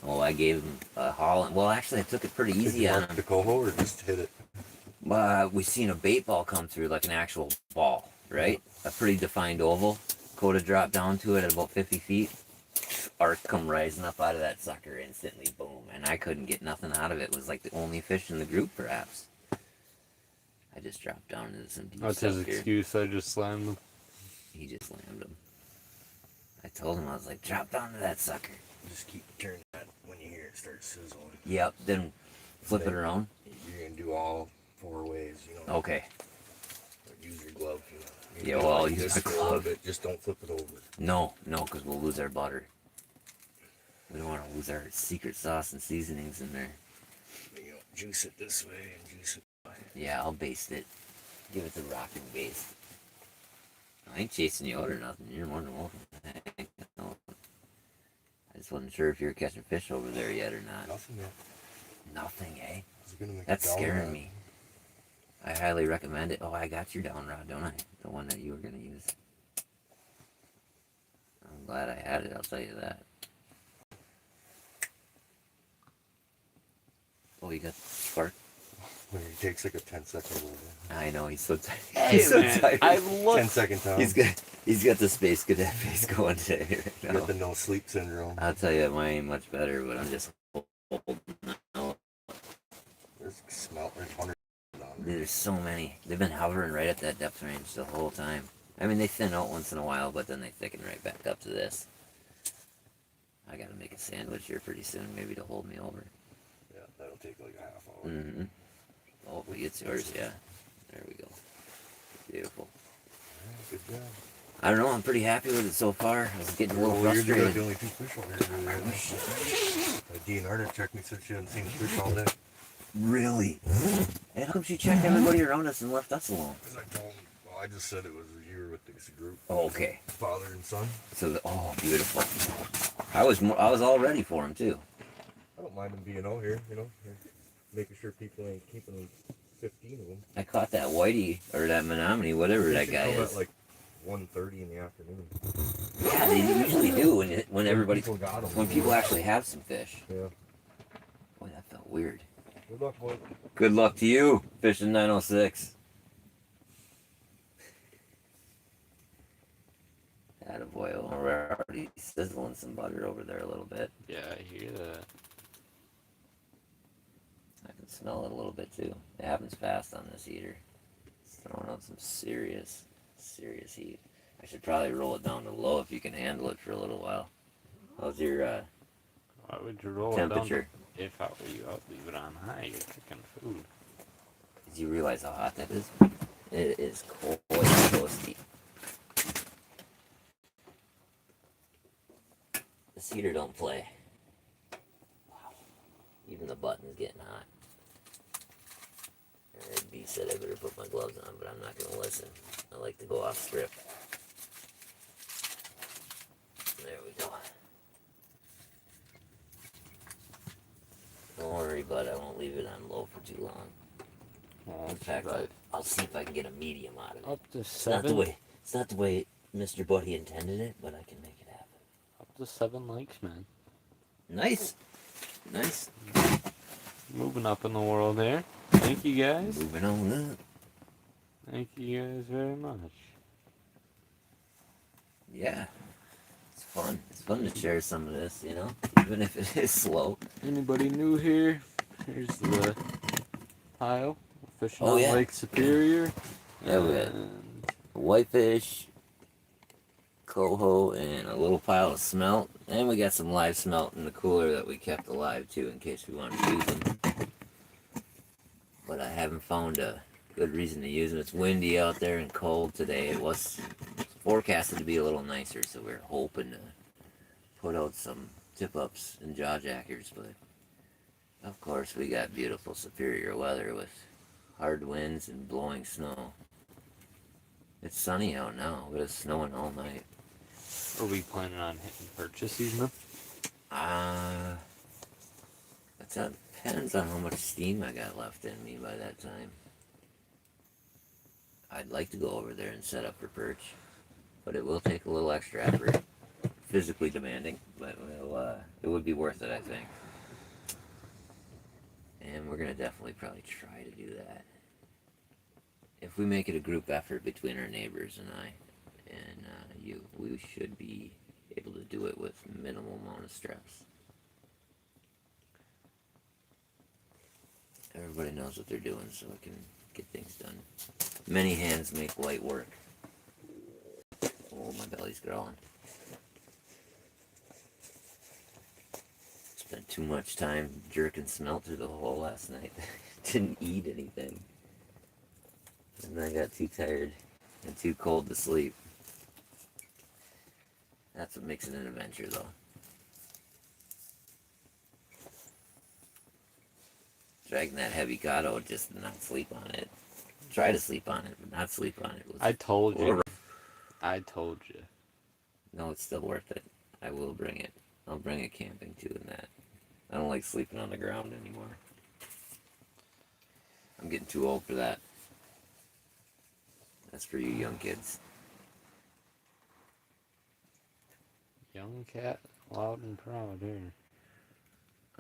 Oh, I gave him a Holland. Well, actually, I took it pretty Did easy you on mark him. the coho or just hit it? We seen a bait ball come through, like an actual ball, right? A pretty defined oval. Coda dropped down to it at about 50 feet. Arc come rising up out of that sucker instantly, boom. And I couldn't get nothing out of it. It was like the only fish in the group, perhaps. I just dropped down into some deep That's stuff his here. excuse. I just slammed him. He just slammed him. I told him, I was like, drop down to that sucker. Just keep turning that when you hear it start sizzling. Yep, then flip it around. You're going to do all 4 ways, you know. Okay. Use your glove. You know. Yeah, well, I'll Like use this my for a little glove. bit, just don't flip it over. No, because we'll lose our butter. We don't want to lose our secret sauce and seasonings in there. You know, juice it this way and juice it that way. Yeah, I'll baste it. Give it the rocking baste. I ain't chasing you out or nothing. You're more than welcome. No. I just wasn't sure if you were catching fish over there yet or not. Nothing yet. Nothing, eh? It's gonna make That's it down scaring rod. me. I highly recommend it. Oh, I got your down rod, don't I? The one that you were going to use. I'm glad I had it, I'll tell you that. Oh, you got spark? When he takes like a 10-second roll. I know, he's so tired. Hey, He's so man, tired. I looked. 10-second time. He's got the space cadet face going today right You now. got the no sleep syndrome. I'll tell you, mine ain't much better, but I'm just holding out. There's smelt like 100 on there. There's so many. They've been hovering right at that depth range the whole time. I mean, they thin out once in a while, but then they thicken right back up to this. I gotta make a sandwich here pretty soon, maybe to hold me over. Yeah, that'll take like a half hour. Mm-hmm. Oh, it's yours, yeah. There we go. Beautiful. Good job. I don't know, I'm pretty happy with it so far. I was getting a little Well, you're frustrated. the only 2 fish over here. Really. DNR checked me, said she hadn't seen a fish all day. Really? And how come she checked everybody around us and left us alone? Because I told him, well, I just said it was a year with this group. Oh, okay. Father and son. So, oh, beautiful. I was all ready for him too. I don't mind them being out here, you know. Making sure people ain't keeping 15 of them. I caught that whitey or that Menominee, whatever They that should guy come is. at like 1:30 in the afternoon. Yeah, they usually do when everybody People got 'em. when people actually have some fish. Yeah. Boy, that felt weird. Good luck, boy. Good luck to you, fishing 906. Attaboy, oh, we're already sizzling some butter over there a little bit. Yeah, I hear that. I can smell it a little bit too. It happens fast on this heater. It's throwing out some serious heat. I should probably roll it down to low if you can handle it for a little while. How's your Why would you roll temperature? it down? If I were you, I'd leave it on high. You're cooking food. Do you realize how hot that is? It is cold and toasty. This heater don't play. Wow. Even the button's getting hot. B said I better put my gloves on, but I'm not going to listen. I like to go off script. There we go. Don't worry, bud. I won't leave it on low for too long. In fact, I'll see if I can get a medium out of it. Up to It's not 7. it's not the way Mr. Buddy intended it, but I can make it happen. Up to 7 likes, man. Nice. Nice. Moving up in the world there. Thank you guys. Moving on up. Thank you guys very much. Yeah. It's fun. It's fun to share some of this, you know? Even if it is slow. Anybody new here? Here's the pile. Fishing Oh, on yeah. Lake Superior. Yeah, we got And whitefish, coho, and a little pile of smelt. And we got some live smelt in the cooler that we kept alive too in case we wanted to use them. But I haven't found a good reason to use them. It's windy out there and cold today. It was forecasted to be a little nicer, so we're hoping to put out some tip-ups and jaw jackers. But of course, we got beautiful Superior weather with hard winds and blowing snow. It's sunny out now, but it's snowing all night. Are we planning on hitting purchase season? That depends on how much steam I got left in me by that time. I'd like to go over there and set up for perch, but it will take a little extra effort. Physically demanding, but it would be worth it, I think. And we're gonna definitely probably try to do that. If we make it a group effort between our neighbors and I, and you, we should be able to do it with minimal amount of stress. Everybody knows what they're doing, so we can get things done. Many hands make light work. Oh, my belly's growling. Spent too much time jerking smelt through the hole last night. Didn't eat anything. And then I got too tired and too cold to sleep. That's what makes it an adventure, though. Dragging that heavy coho, just not sleep on it. Try to sleep on it, but not sleep on it. I told you. I told you. No, it's still worth it. I will bring it. I'll bring it camping too in that. I don't like sleeping on the ground anymore. I'm getting too old for that. That's for you young kids. Young cat, loud and proud here.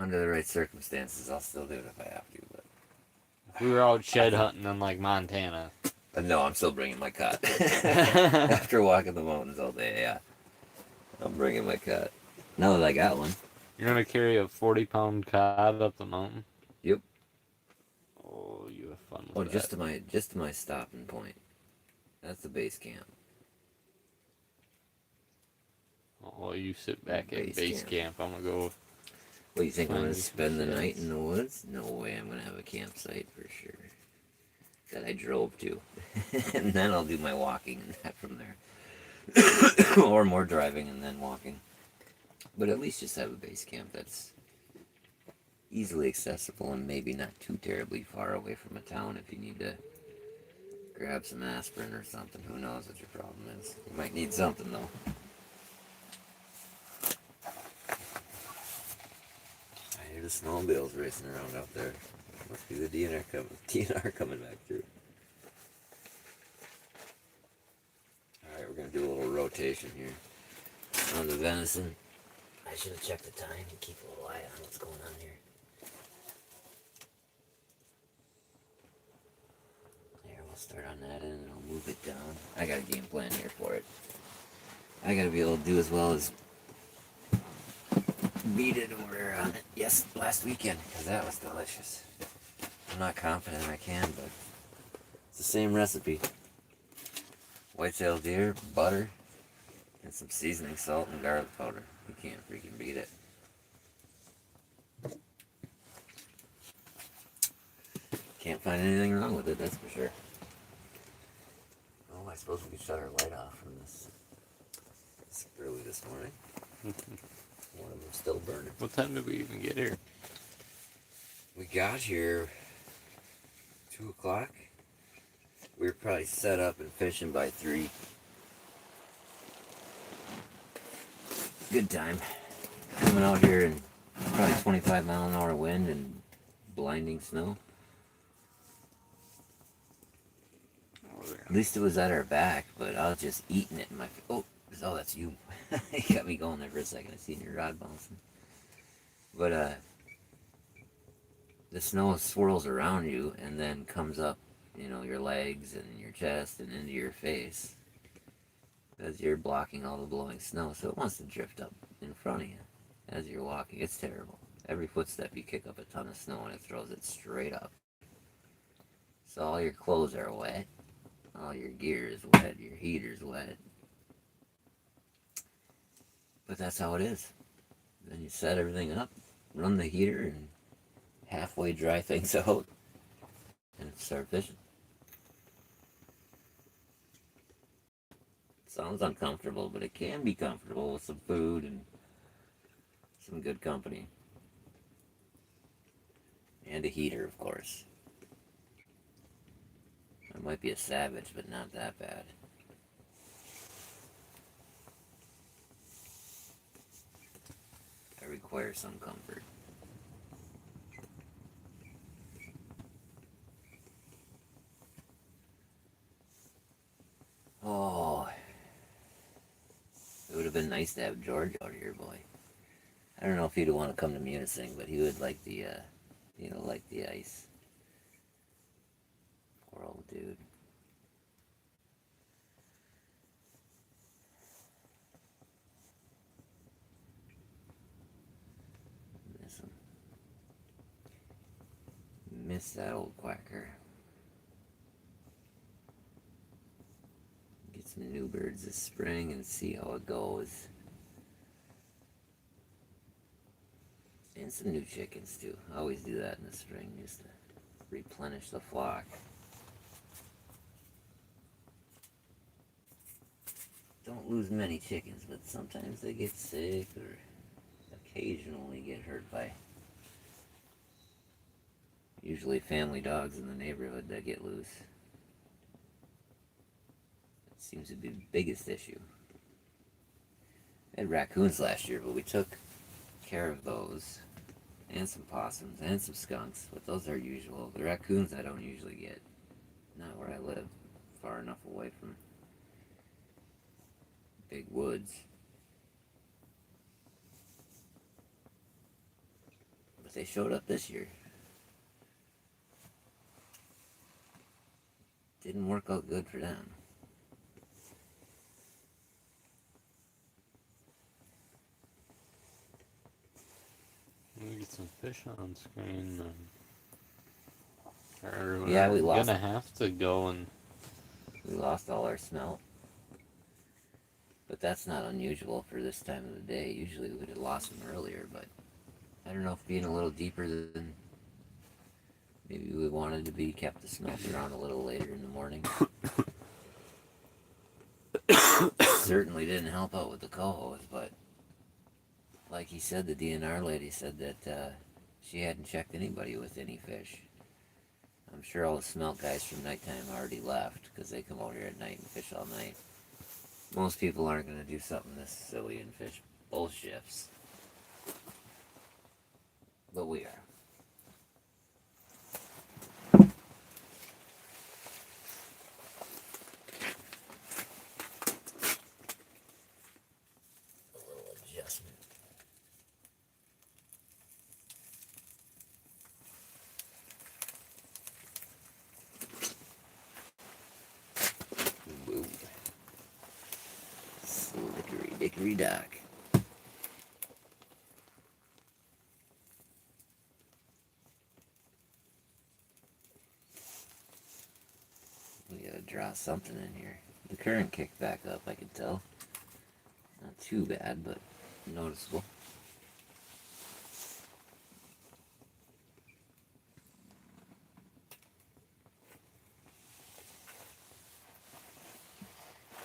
Under the right circumstances, I'll still do it if I have to, but... If we were out shed hunting in like Montana. No, I'm still bringing my cot. After walking the mountains all day, yeah. I'm bringing my cot. Now that I got one. You're gonna carry a 40-pound cod up the mountain? Yep. Oh, you have fun with Oh, that. just to my stopping point. That's the base camp. Oh, you sit back at base camp. I'm gonna go. What, you think I'm find gonna me some spend the sheds. night in the woods? No way, I'm gonna have a campsite for sure. That I drove to. And then I'll do my walking and that from there. Or more driving and then walking. But at least just have a base camp that's easily accessible and maybe not too terribly far away from a town if you need to grab some aspirin or something. Who knows what your problem is. You might need something though. I hear the snowmobiles racing around out there. Must be the DNR coming back through. Alright, we're gonna do a little rotation here on the venison. I should have checked the time and keep a little eye on what's going on here. There, we'll start on that end and I'll move it down. I got a game plan here for it. I gotta be able to do as well as beat it over on it last weekend, because that was delicious. I'm not confident I can, but it's the same recipe. White-tailed deer, butter, and some seasoning salt and garlic powder. You can't freaking beat it. Can't find anything wrong with it, that's for sure. Oh, I suppose we could shut our light off from this. It's early this morning. One of them still burning. What time did we even get here? We got here 2 o'clock. We were probably set up and fishing by 3. Good time. Coming out here in probably 25-mile-an-hour wind and blinding snow. At least it was at our back, but I was just eating it in my... Oh, that's you. You got me going there for a second. I seen your rod bouncing. But, the snow swirls around you and then comes up, your legs and your chest and into your face. As you're blocking all the blowing snow, so it wants to drift up in front of you as you're walking. It's terrible. Every footstep you kick up a ton of snow and it throws it straight up. So all your clothes are wet, all your gear is wet, your heater's wet. But that's how it is. Then you set everything up, run the heater, and halfway dry things out, and start fishing. Sounds uncomfortable, but it can be comfortable with some food and some good company. And a heater, of course. I might be a savage, but not that bad. require some comfort. Oh, it would have been nice to have George out here, boy. I don't know if he'd want to come to Munising, but he would like the, like the ice. Poor old dude. Miss him. Miss that old quacker. Get some new birds this spring and see how it goes. And some new chickens too. I always do that in the spring just to replenish the flock. Don't lose many chickens, but sometimes they get sick or occasionally get hurt by usually family dogs in the neighborhood that get loose. That seems to be the biggest issue. We had raccoons last year, but we took care of those, and some possums, and some skunks, but those are usual. The raccoons I don't usually get, not where I live, far enough away from big woods. But they showed up this year. Didn't work out good for them. Let me get some fish on screen. Or Yeah, we lost. Gonna have to go and. We lost all our smelt. But that's not unusual for this time of the day. Usually we would have lost them earlier, but I don't know if being a little deeper than maybe we wanted to be, kept the smelt around a little later in the morning. Certainly didn't help out with the cohos, but like he said, the DNR lady said that she hadn't checked anybody with any fish. I'm sure all the smelt guys from nighttime already left because they come out here at night and fish all night. Most people aren't going to do something this silly and fish both shifts. But we are. A little adjustment. Whoa. Slickery dickory dock. We gotta draw something in here. The current kicked back up, I can tell. Not too bad, but noticeable.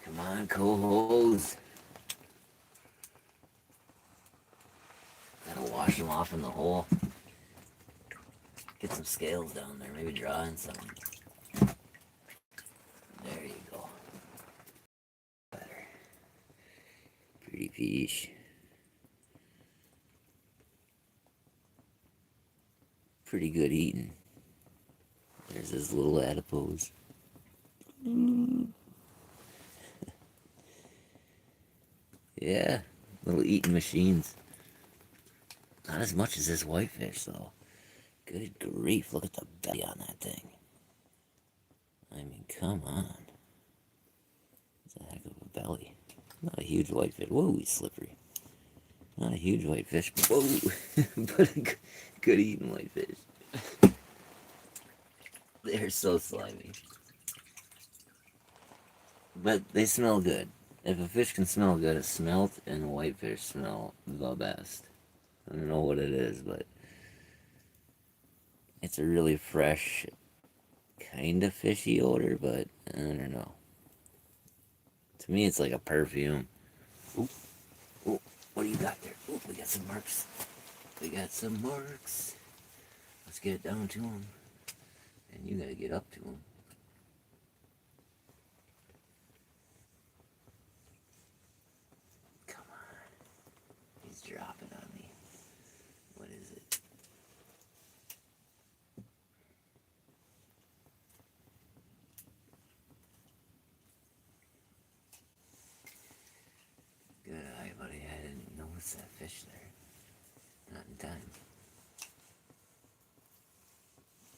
Come on, cohos. Gotta wash them off in the hole. Get some scales down there, maybe draw in some. There you go. Better. Pretty fish. Pretty good eating. There's this little adipose. Yeah, little eating machines. Not as much as this whitefish, though. Good grief, look at the belly on that thing. I mean, come on. It's a heck of a belly. Not a huge whitefish. Whoa, he's slippery. Not a huge whitefish, but whoa, but a good eating whitefish. They're so slimy. But they smell good. If a fish can smell good, a smelt and whitefish smell the best. I don't know what it is, but it's a really fresh, kind of fishy odor, but I don't know. To me, it's like a perfume. Ooh, ooh, what do you got there? Ooh, we got some marks. We got some marks. Let's get down to them. And you gotta get up to them. Come on. He's dropping on me. what's that fish there? Not in time.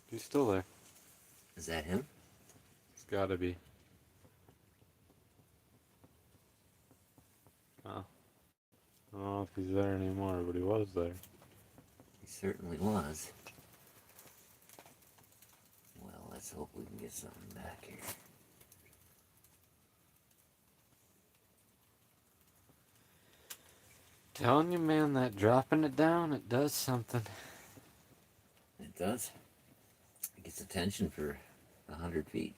He's still there. Is that him? It's gotta be. Oh. I don't know if he's there anymore, but he was there. He certainly was. Well, let's hope we can get something back here. Telling you, man, that dropping it down, it does something. It does. It gets attention for 100 feet.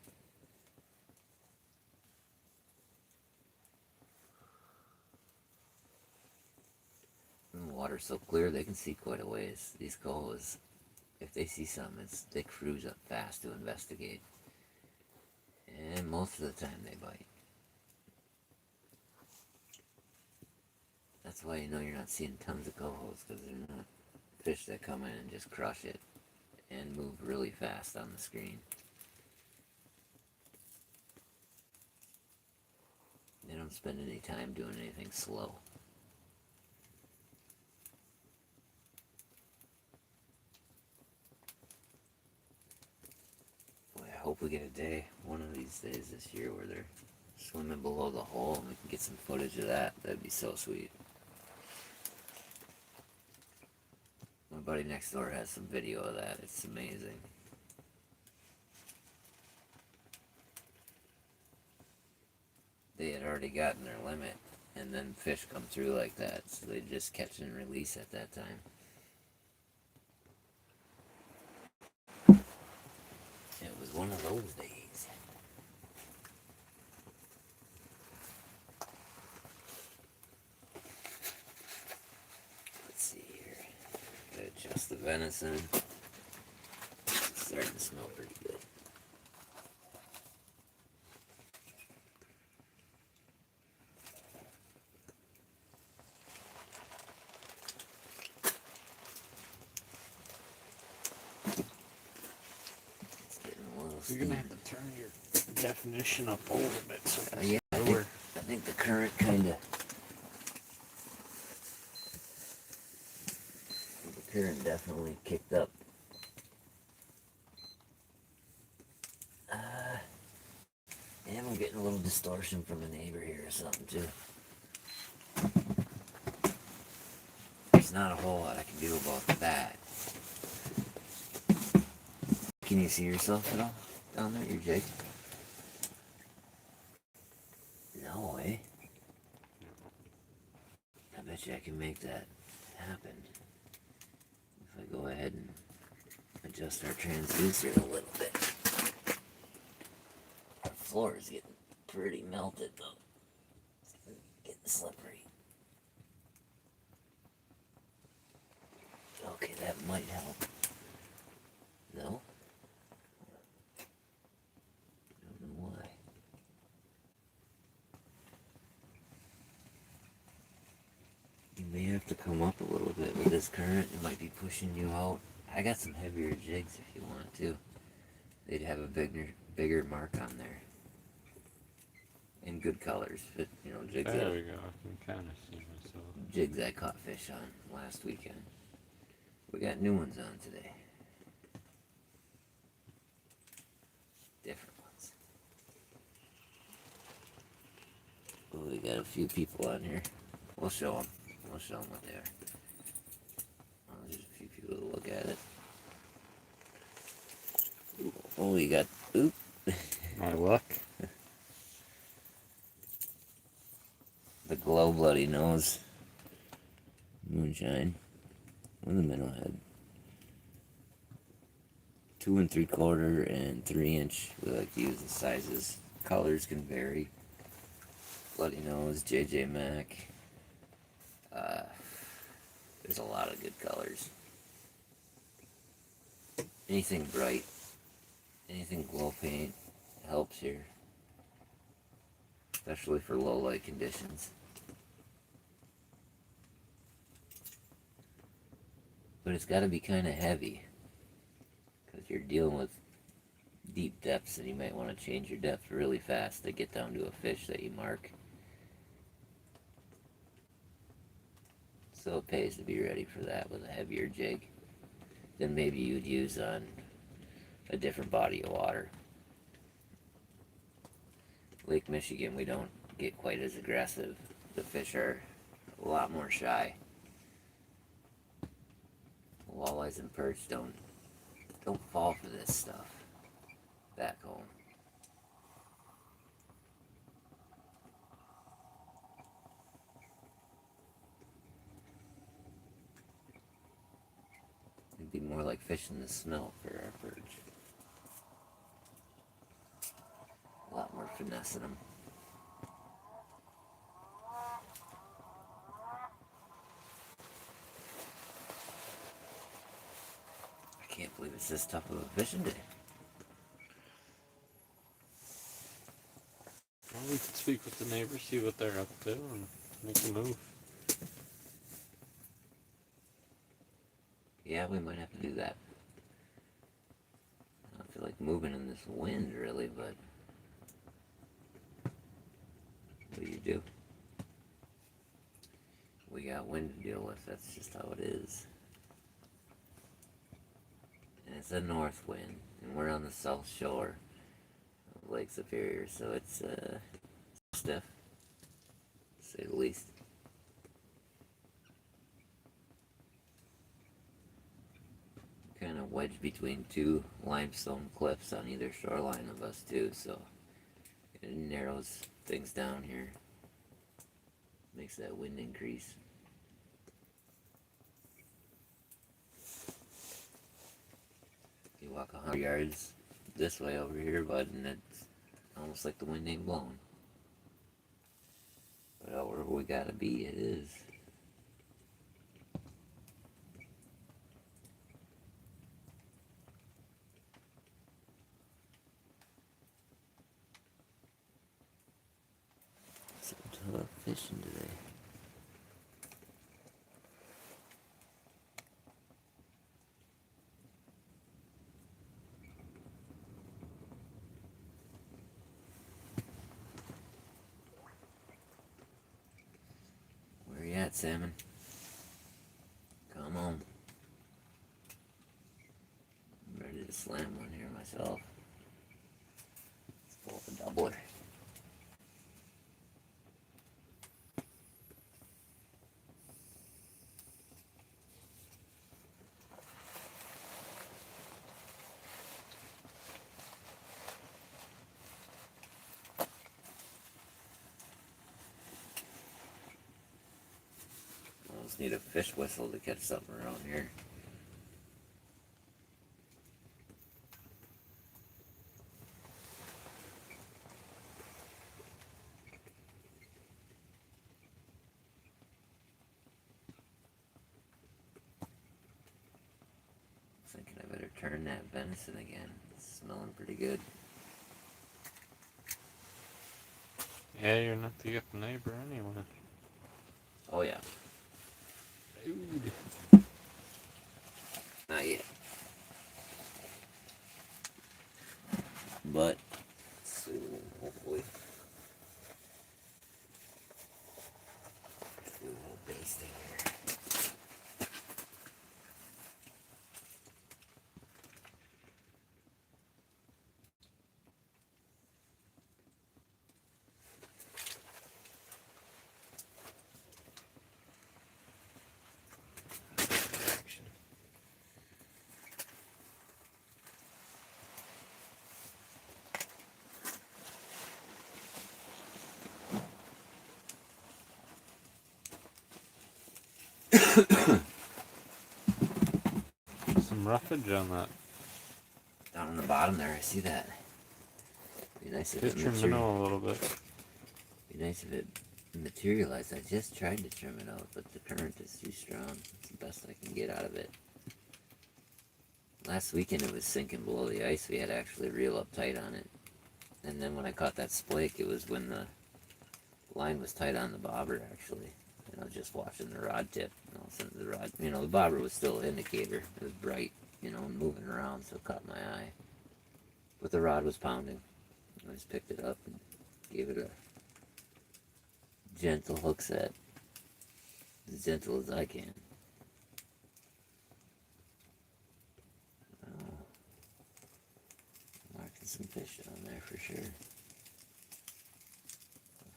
And the water's so clear they can see quite a ways. These cohos, if they see something, they cruise up fast to investigate. And most of the time they bite. That's why you know you're not seeing tons of cohos, because they're not fish that come in and just crush it and move really fast on the screen. They don't spend any time doing anything slow. Boy, I hope we get a day, one of these days this year, where they're swimming below the hole and we can get some footage of that. That'd be so sweet. My buddy next door has some video of that. It's amazing. They had already gotten their limit, and then fish come through like that, so they just catch and release at that time. It was one of those days. Let's see here. Gotta adjust the venison. It's starting to smell pretty good. You're gonna have to turn your definition up a little bit. So Yeah, I think the current the current definitely kicked up. And I'm getting a little distortion from the neighbor here or something too. There's not a whole lot I can do about that. Can you see yourself at all down there, your jig? No way. I bet you I can make that happen if I go ahead and adjust our transducer a little bit. Our floor is getting pretty melted though. It's getting slippery. Okay, that might help. No? I don't know why. You may have to come up a little bit with this current. It might be pushing you out. I got some heavier jigs if you want to. They'd have a bigger mark on there. In good colors. But, you know, jigs there we go. I can kind of see myself. Jigs I caught fish on last weekend. We got new ones on today. Different ones. Oh, we got a few people on here. We'll show them. We'll show them what they are. Oh, there's a few people to look at it. Oh, you got... Oop. My luck. The glow bloody nose. Moonshine. With a minnow head. 2 3/4 and 3-inch. We like to use the sizes. Colors can vary. Bloody nose, JJ Mac. There's a lot of good colors. Anything bright, anything glow paint helps here. Especially for low light conditions. But it's got to be kind of heavy. Because you're dealing with deep depths and you might want to change your depth really fast to get down to a fish that you mark. So it pays to be ready for that with a heavier jig than maybe you'd use on a different body of water. Lake Michigan, we don't get quite as aggressive. The fish are a lot more shy. Walleyes and perch don't fall for this stuff back home. It'd be more like fishing the smelt for our perch. A lot more finesse in them. I can't believe it's this tough of a fishing day. Well, we could speak with the neighbors, see what they're up to, and make a move. Yeah, we might have to do that. I don't feel like moving in this wind, really, but what do you do? We got wind to deal with, that's just how it is. And it's a north wind, and we're on the south shore of Lake Superior, so it's stiff, to say the least. Kind of wedged between two limestone cliffs on either shoreline of us too, so it narrows things down here, makes that wind increase. You walk 100 yards this way over here, bud, and it's almost like the wind ain't blowing. But out where we gotta be, it is. Some tough fishing today. Where you at, salmon? Come on. I'm ready to slam one here myself. Let's pull up a doubler. I just need a fish whistle to catch something around here. Thinking I better turn that venison again. It's smelling pretty good. Yeah, you're not the good neighbor anyway. Oh yeah, Dude. not yet. But soon, hopefully. Do a little basting here. Some roughage on that. Down on the bottom there, I see that. Be nice if it Hit your minnow a little bit. Be nice if it materialized. I just tried to trim it out, but the current is too strong. It's the best I can get out of it. Last weekend it was sinking below the ice. We had to actually reel up tight on it. And then when I caught that splake, it was when the line was tight on the bobber, actually. And I was just watching the rod tip. And all of a sudden the rod, the bobber was still an indicator. It was bright, and moving around, so it caught my eye. But the rod was pounding. I just picked it up and gave it a gentle hook set. as gentle as I can. Oh, marking some fish on there for sure. A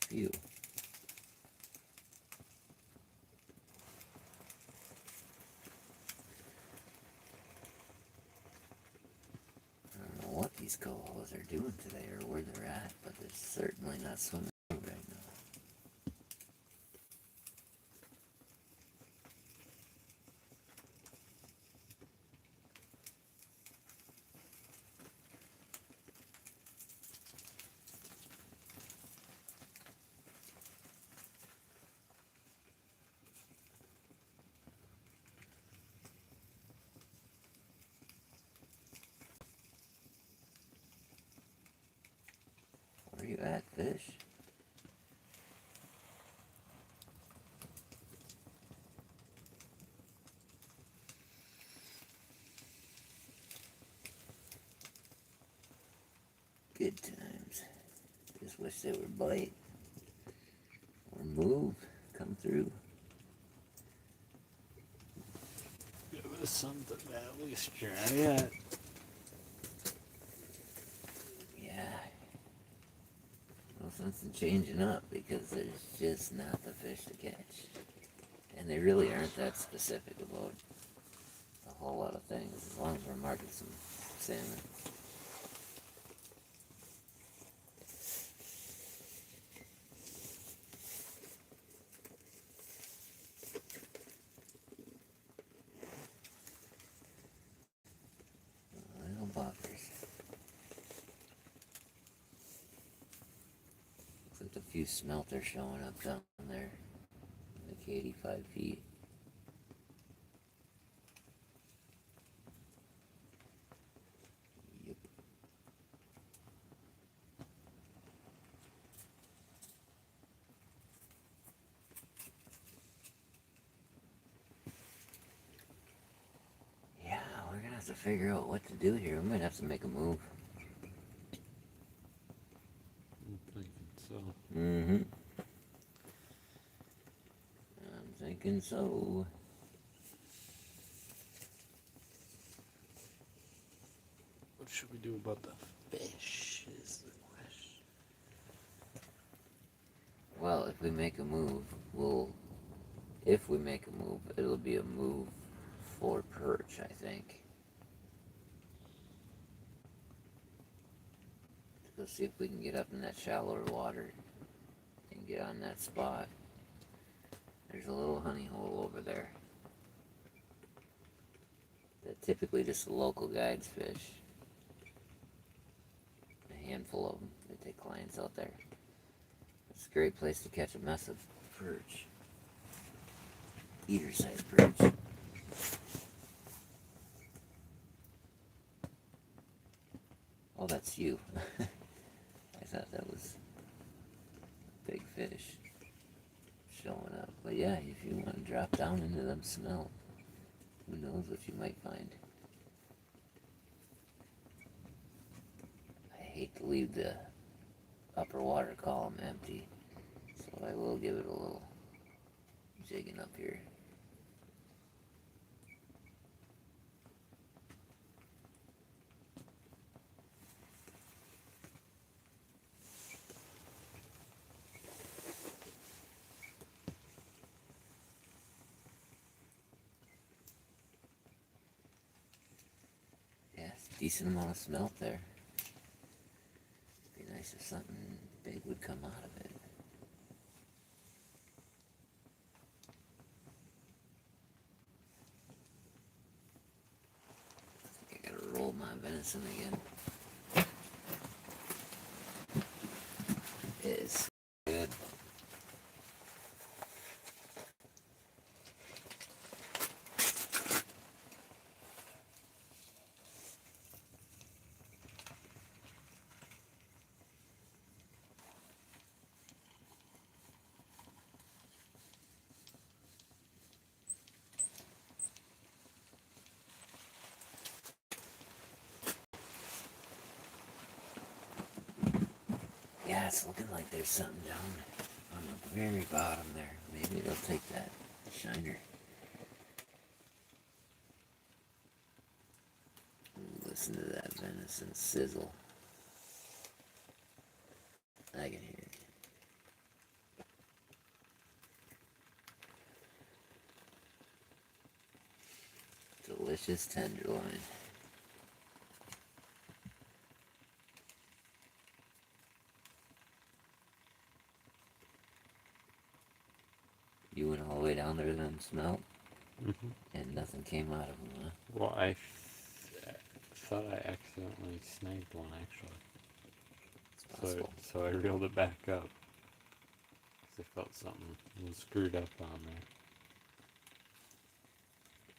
few. I don't know what these cohos are doing today or where they're at, but they're certainly not swimming right now. Where you at, fish? Good times. Just wish they would bite or move, come through. Give us something to at least try it. Yeah. No sense in changing up because there's just not the fish to catch. And they really aren't that specific about a whole lot of things as long as we're marking some salmon. Little boppers. Looks like a few smelters showing up down there. Like 85 feet. Yep. Yeah, we're gonna have to figure out what to do here. We might have to make a move. I'm thinking so. Mm-hmm. I'm thinking so. What should we do about the fish? Is the question. Well, if we make a move, it'll be a move for perch, I think. Let's see if we can get up in that shallower water and get on that spot. There's a little honey hole over there that typically just the local guides fish. A handful of them. They take clients out there. It's a great place to catch a mess of perch. Eater-sized perch. Oh, that's you. I thought that was a big fish showing up. But yeah, if you want to drop down into them smelt, who knows what you might find. I hate to leave the upper water column empty, so I will give it a little jigging up here. Yeah, it's a decent amount of smelt there. Be nice if something big would come out of it. I think I gotta roll my venison again. It's good. Yeah, it's looking like there's something down on the very bottom there. Maybe it'll take that shiner. Listen to that venison sizzle. I can hear it. Delicious tenderloin. You went all the way down there to them smelt, and nothing came out of them, huh? Well, I thought I accidentally snagged one, actually. It's possible. So I reeled it back up. Because I felt something was screwed up on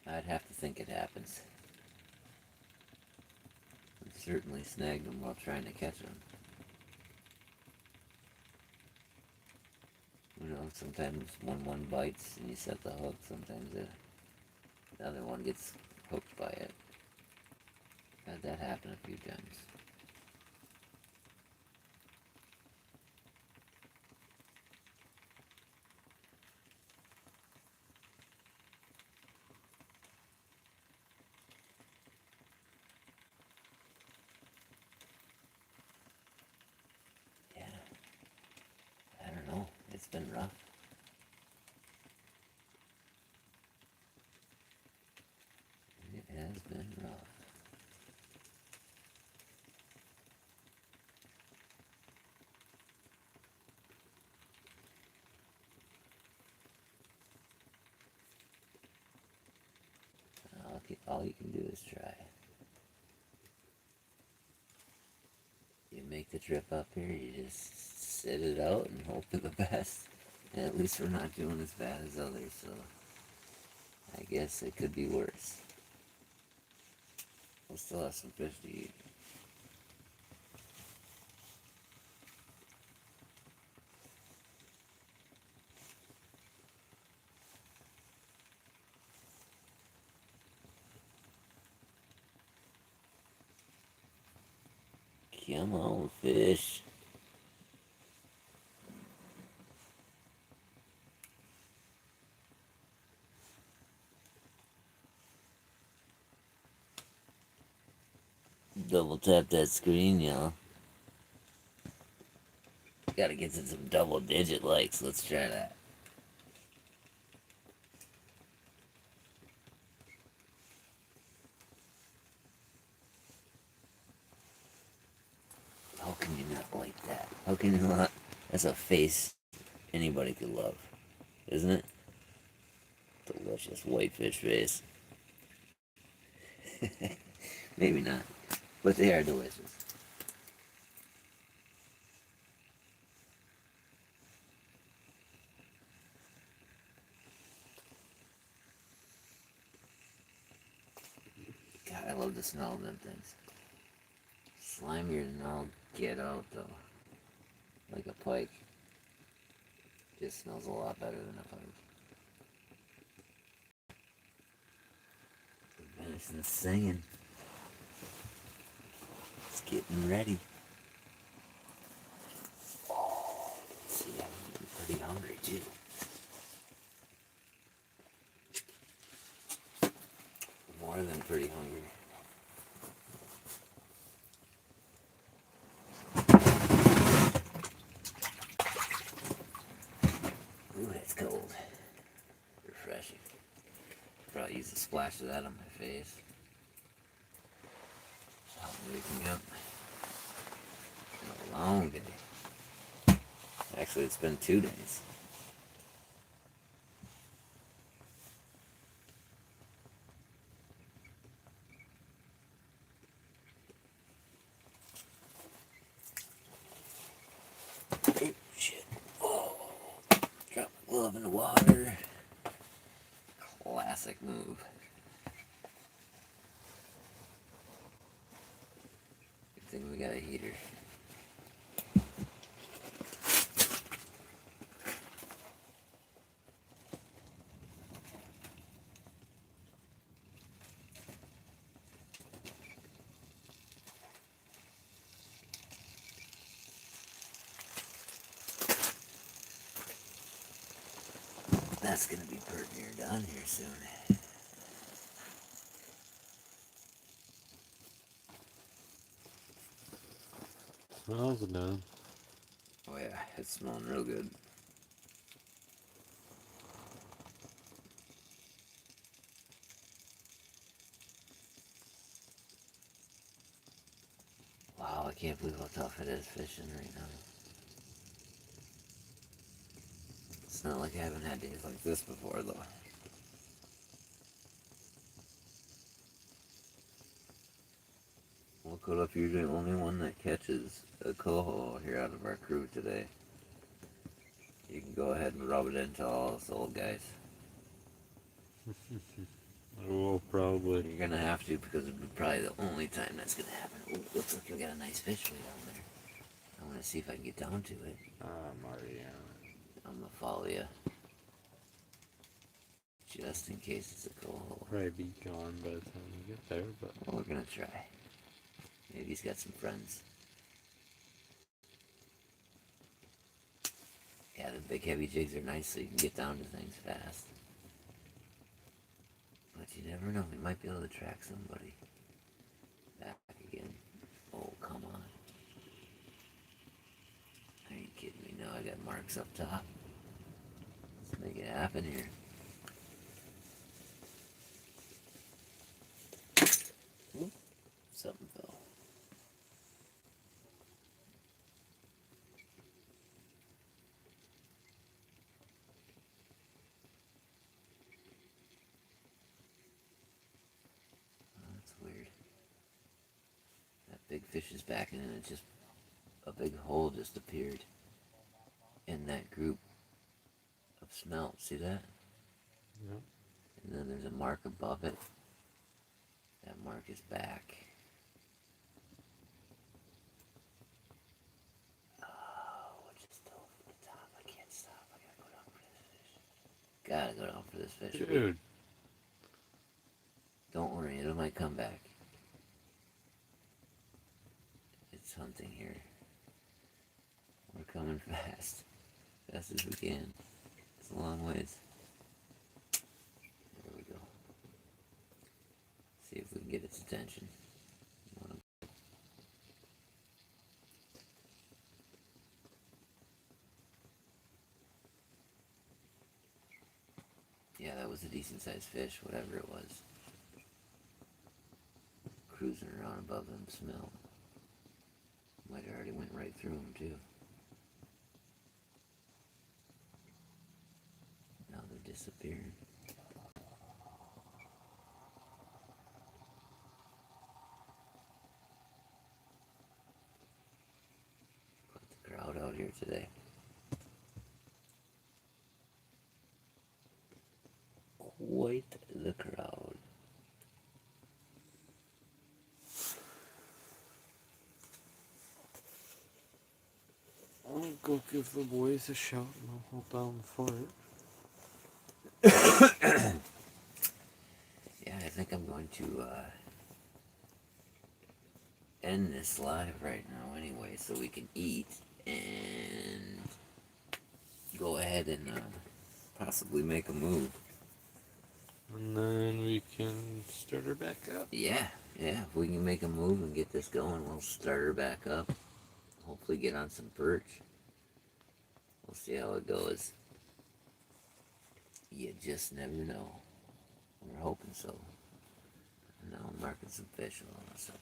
there. I'd have to think it happens. I certainly snagged them while trying to catch them. You know, sometimes when one bites and you set the hook, sometimes the other one gets hooked by it. Had that happen a few times. Yeah. I don't know. It's been rough. It has been rough. All you can do is try. You make the trip up here, you just sit it out and hope for the best. And at least we're not doing as bad as others, so I guess it could be worse. We'll still have some fish to eat. Come on, fish. Double tap that screen, y'all. Gotta get to some double digit likes. Let's try that. How can you not like that? How can you not? That's a face anybody could love, isn't it? Delicious whitefish face. Maybe not, but they are delicious. God, I love the smell of them things. Slimier than all get out, though. Like a pike. Just smells a lot better than a pike. The venison's singing. It's getting ready. See, I'm pretty hungry, too. More than pretty hungry. Ooh, that's cold. Refreshing. Probably use a splash of that on my face. Help me wake me up. It's been a long day. Actually, it's been 2 days. Oh, shit. Oh, drop my glove in the water. Classic move. Good thing we got a heater. That's gonna be pretty near done here soon. Smells done. Oh yeah, it's smelling real good. Wow, I can't believe how tough it is fishing right now. It's not like I haven't had days like this before though. Look what if you're the only one that catches a coho here out of our crew today. You can go ahead and rub it into all us old guys. I will probably. You're gonna have to because it'll be probably the only time that's gonna happen. Oh, looks like we got a nice fish way down there. I wanna see if I can get down to it. I'm already on it. I'm gonna follow you. Just in case it's a coho. Probably be gone by the time we get there, but Well, we're gonna try. Maybe he's got some friends. Yeah, the big heavy jigs are nice so you can get down to things fast. But you never know, we might be able to track somebody. Back again. Oh, come on. Are you kidding me? No, I got marks up top. Let's make it happen here. Oop, something fell. Oh, that's weird. That big fish is back and then it just, a big hole just appeared in that group of smelt. See that? yep. And then there's a mark above it. That mark is back. Oh, we're just over the top. I can't stop. I gotta go down for this fish. Gotta go down for this fish. Dude. Don't worry, it might come back. It's hunting here. We're coming fast. Fast as we can. It's a long ways. There we go. See if we can get its attention. Yeah, that was a decent sized fish, whatever it was. Cruising around above them smell. Might have already went right through them too. Now they're disappearing. Put the crowd out here today. Quite the crowd. I'll go give the boys a shout and I'll hold down the fort. Yeah, I think I'm going to end this live right now anyway, so we can eat and go ahead and possibly make a move. And then we can start her back up. Yeah, if we can make a move and get this going, we'll start her back up. Hopefully get on some perch. We'll see how it goes. You just never know. We're hoping so. Now I'm marking some fish all of a sudden.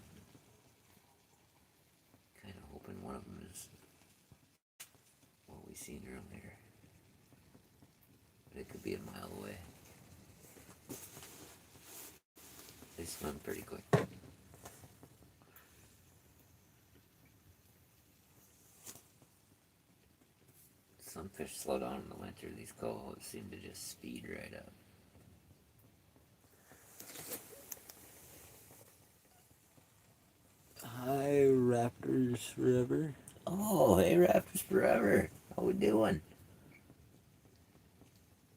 Kind of hoping one of them is what we seen earlier. But it could be a mile away. They swim pretty quick. Some fish slow down in the winter. These cohos seem to just speed right up. Hi, Raptors Forever. Oh, hey Raptors Forever. How we doing?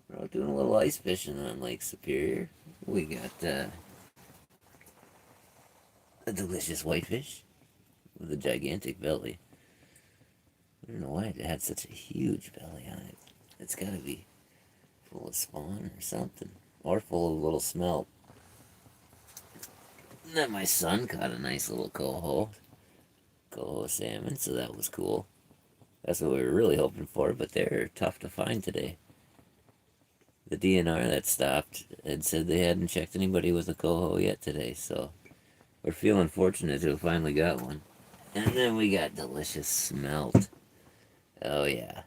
We're out doing a little ice fishing on Lake Superior. We got a delicious whitefish with a gigantic belly. I don't know why it had such a huge belly on it. It's gotta be full of spawn or something. Or full of little smelt. And then my son caught a nice little coho salmon, so that was cool. That's what we were really hoping for, but they're tough to find today. The DNR that stopped had said they hadn't checked anybody with a coho yet today, so we're feeling fortunate to have finally got one. And then we got delicious smelt. Oh yeah.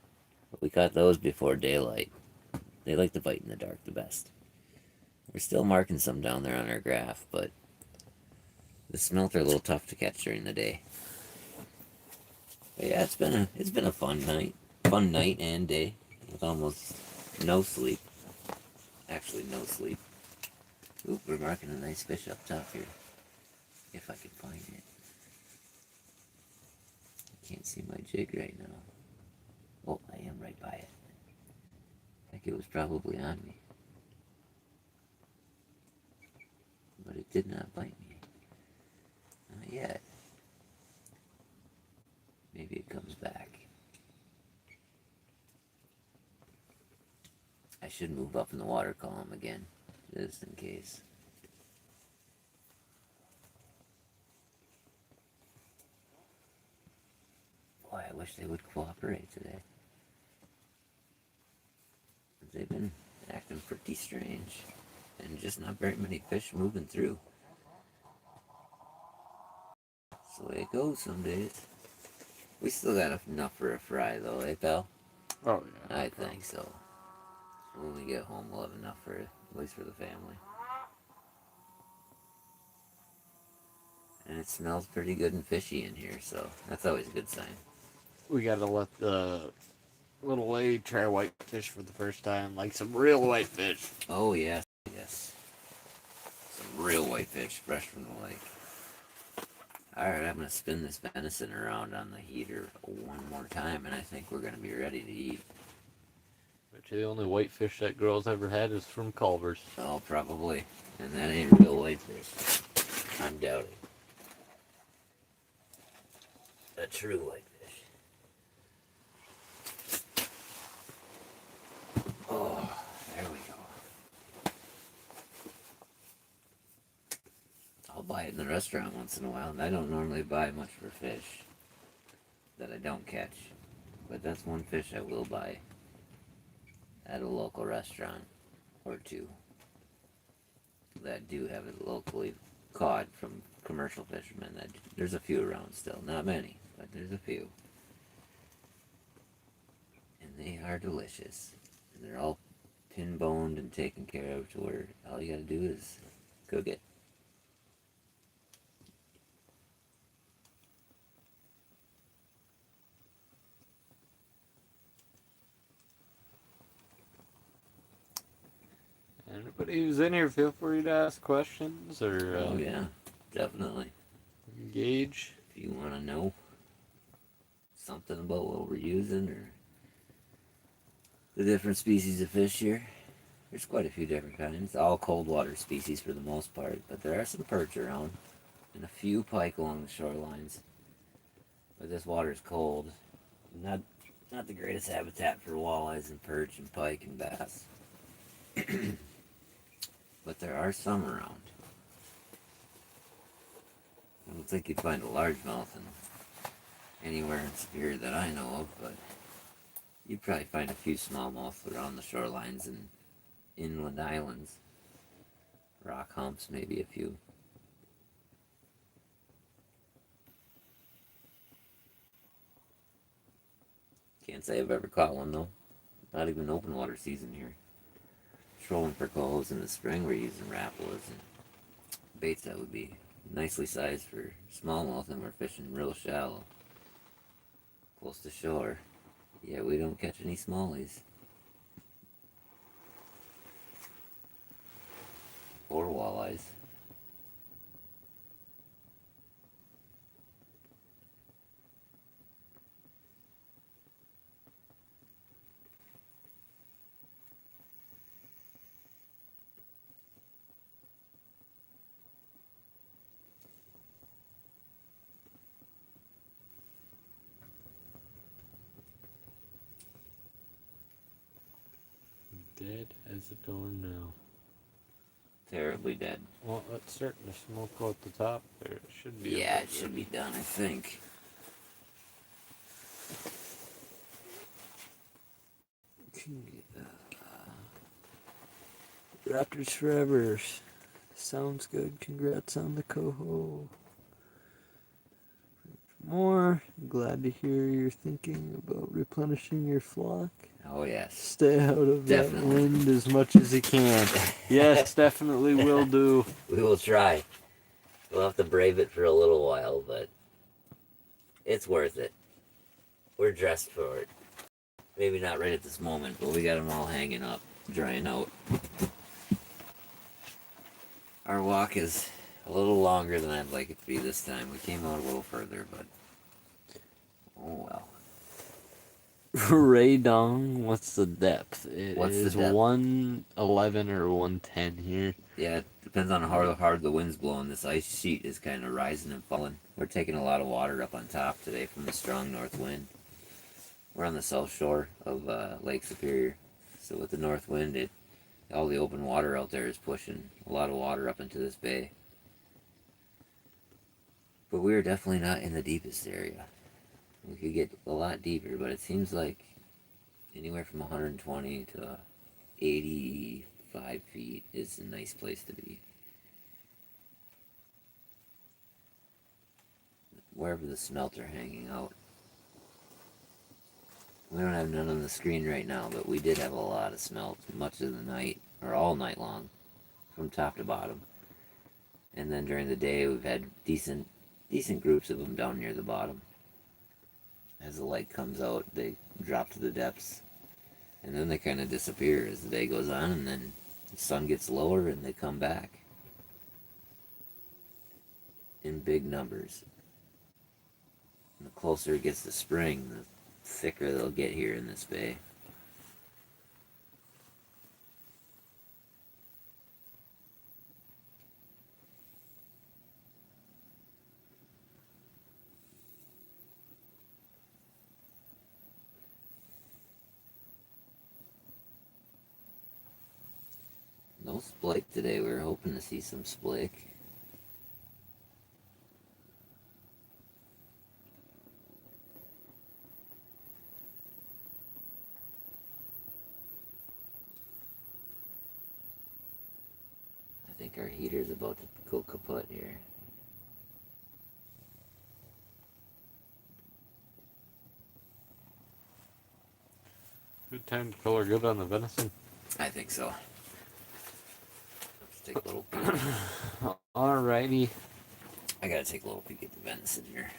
We caught those before daylight. They like to bite in the dark the best. We're still marking some down there on our graph, but the smelt are a little tough to catch during the day. But yeah, it's been a fun night and day with almost no sleep. Actually, no sleep. Oop, we're marking a nice fish up top here. If I can find it. I can't see my jig right now. Oh, I am right by it. I think it was probably on me. But it did not bite me. Not yet. Maybe it comes back. I should move up in the water column again, just in case. Boy, I wish they would cooperate today. They've been acting pretty strange, and just not very many fish moving through. That's the way it goes some days. We still got enough for a fry, though, eh, pal? Oh, yeah. I think so. When we get home, we'll have enough for at least for the family. And it smells pretty good and fishy in here, so that's always a good sign. We gotta let the little lady try whitefish for the first time, like some real whitefish. Oh, yes, yes. Some real whitefish, fresh from the lake. Alright, I'm going to spin this venison around on the heater one more time, and I think we're going to be ready to eat. Actually, the only whitefish that girl's ever had is from Culver's. Oh, probably. And that ain't real whitefish. I'm doubting. A true whitefish. Oh, there we go. I'll buy it in the restaurant once in a while, and I don't normally buy much for fish that I don't catch. But that's one fish I will buy at a local restaurant or two that do have it locally caught from commercial fishermen. There's a few around still, not many, but there's a few, and they are delicious, and they're all pin boned and taken care of to where all you gotta do is cook it. Anybody who's in here, feel free to ask questions or Oh yeah, definitely. engage. If you want to know something about what we're using or the different species of fish here, there's quite a few different kinds. All cold water species for the most part, but there are some perch around and a few pike along the shorelines. But this water is cold. Not the greatest habitat for walleyes and perch and pike and bass. But there are some around. I don't think you'd find a largemouth anywhere in Superior that I know of, but you'd probably find a few smallmouth around the shorelines and inland islands. Rock humps, maybe a few. Can't say I've ever caught one though. Not even open water season here. Trolling for cohos in the spring, we're using rapalas and baits that would be nicely sized for smallmouth, and we're fishing real shallow, close to shore. Yeah, we don't catch any smallies. Or walleyes. Dead as a doornail. Terribly dead. Well, it's starting to smoke out the top there. It should be. Yeah, it should be done, I think. Raptors forever. Sounds good. Congrats on the coho. More. Glad to hear you're thinking about replenishing your flock. Oh, yes. Stay out of Definitely. that wind as much as you can. Yes, definitely will do. We will try. We'll have to brave it for a little while, but it's worth it. We're dressed for it. Maybe not right at this moment, but we got them all hanging up, drying out. Our walk is a little longer than I'd like it to be this time. We came out a little further, but oh well. Ray Dong, what's the depth? It What's the is depth? 111 or 110 here. Yeah, it depends on how hard the wind's blowing. This ice sheet is kind of rising and falling. We're taking a lot of water up on top today from the strong north wind. We're on the south shore of Lake Superior, so with the north wind, all the open water out there is pushing a lot of water up into this bay. But we're definitely not in the deepest area. We could get a lot deeper, but it seems like anywhere from 120 to 85 feet is a nice place to be. Wherever the smelt are hanging out. We don't have none on the screen right now, but we did have a lot of smelt much of the night, or all night long, from top to bottom. And then during the day, we've had decent groups of them down near the bottom. As the light comes out, they drop to the depths, and then they kind of disappear as the day goes on, and then the sun gets lower and they come back in big numbers. And the closer it gets to spring, the thicker they'll get here in this bay. No splake today. We were hoping to see some splake. I think our heater's about to go kaput here. Good time to color good on the venison. I think so. Let's take a little peek. Alrighty. I gotta take a little peek at the venison here.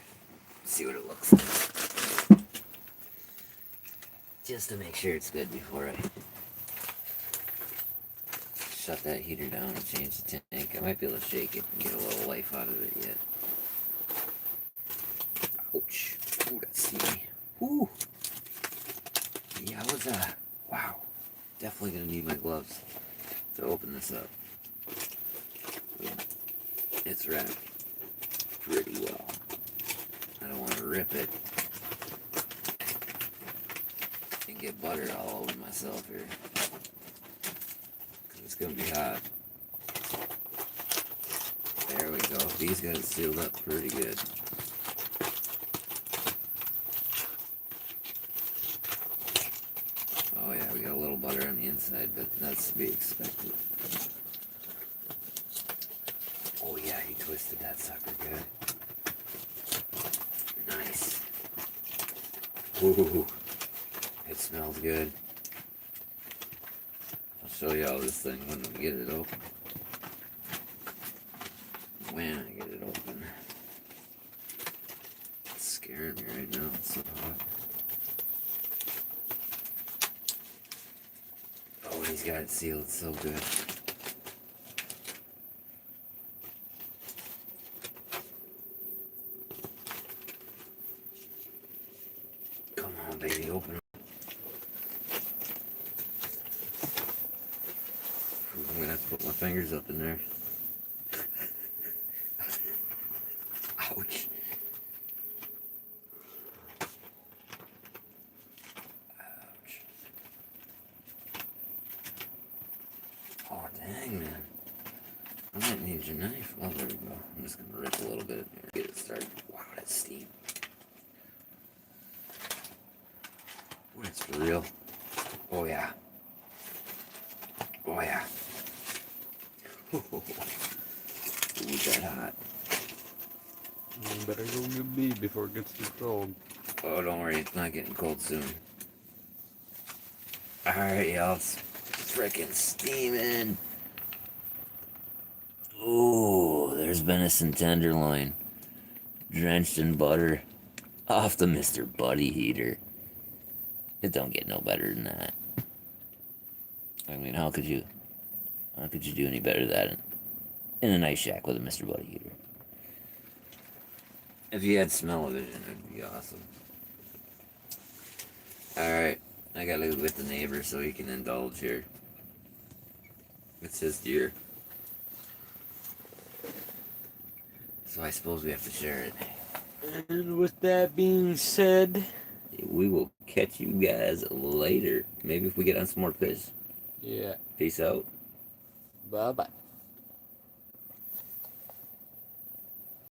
See what it looks like. Just to make sure it's good before I shut that heater down and change the tank. I might be able to shake it and get a little life out of it yet. Ouch. Ooh, that's steamy. Ooh. Yeah, what's that? Wow. Definitely gonna need my gloves to open this up. It's wrapped pretty well. I don't want to rip it and get butter all over myself here. Cause it's gonna be hot. There we go. These got it sealed up pretty good. Oh yeah, we got a little butter on the inside, but that's to be expected. Oh yeah, he twisted that sucker good. Nice. Ooh, it smells good. I'll show you all this thing when we get it open. When I get it open. It's scaring me right now, it's so hot. Oh, he's got it sealed so good. Come on, baby, open it. I'm gonna have to put my fingers up in there. Ouch. Ouch. Oh, dang, man. I might need your knife. Oh, there we go. I'm just gonna rip a little bit here. Get it started. Wow, that's steam. Boy, it's for real. Oh, yeah. Oh, yeah. Ooh, that hot. You better go get B before it gets too cold. Oh, don't worry. It's not getting cold soon. Alright, y'all. It's freaking steaming. Ooh, there's venison tenderloin. Drenched in butter. Off the Mr. Buddy heater. It don't get no better than that. I mean, how could you do any better than that in a nice shack with a Mr. Buddy heater? If you had smell-o-vision, it'd be awesome. Alright, I gotta go with the neighbor so he can indulge here. It's his deer. So I suppose we have to share it. And with that being said, We will catch you guys later. Maybe if we get on some more fish. yeah, Peace out. bye-bye.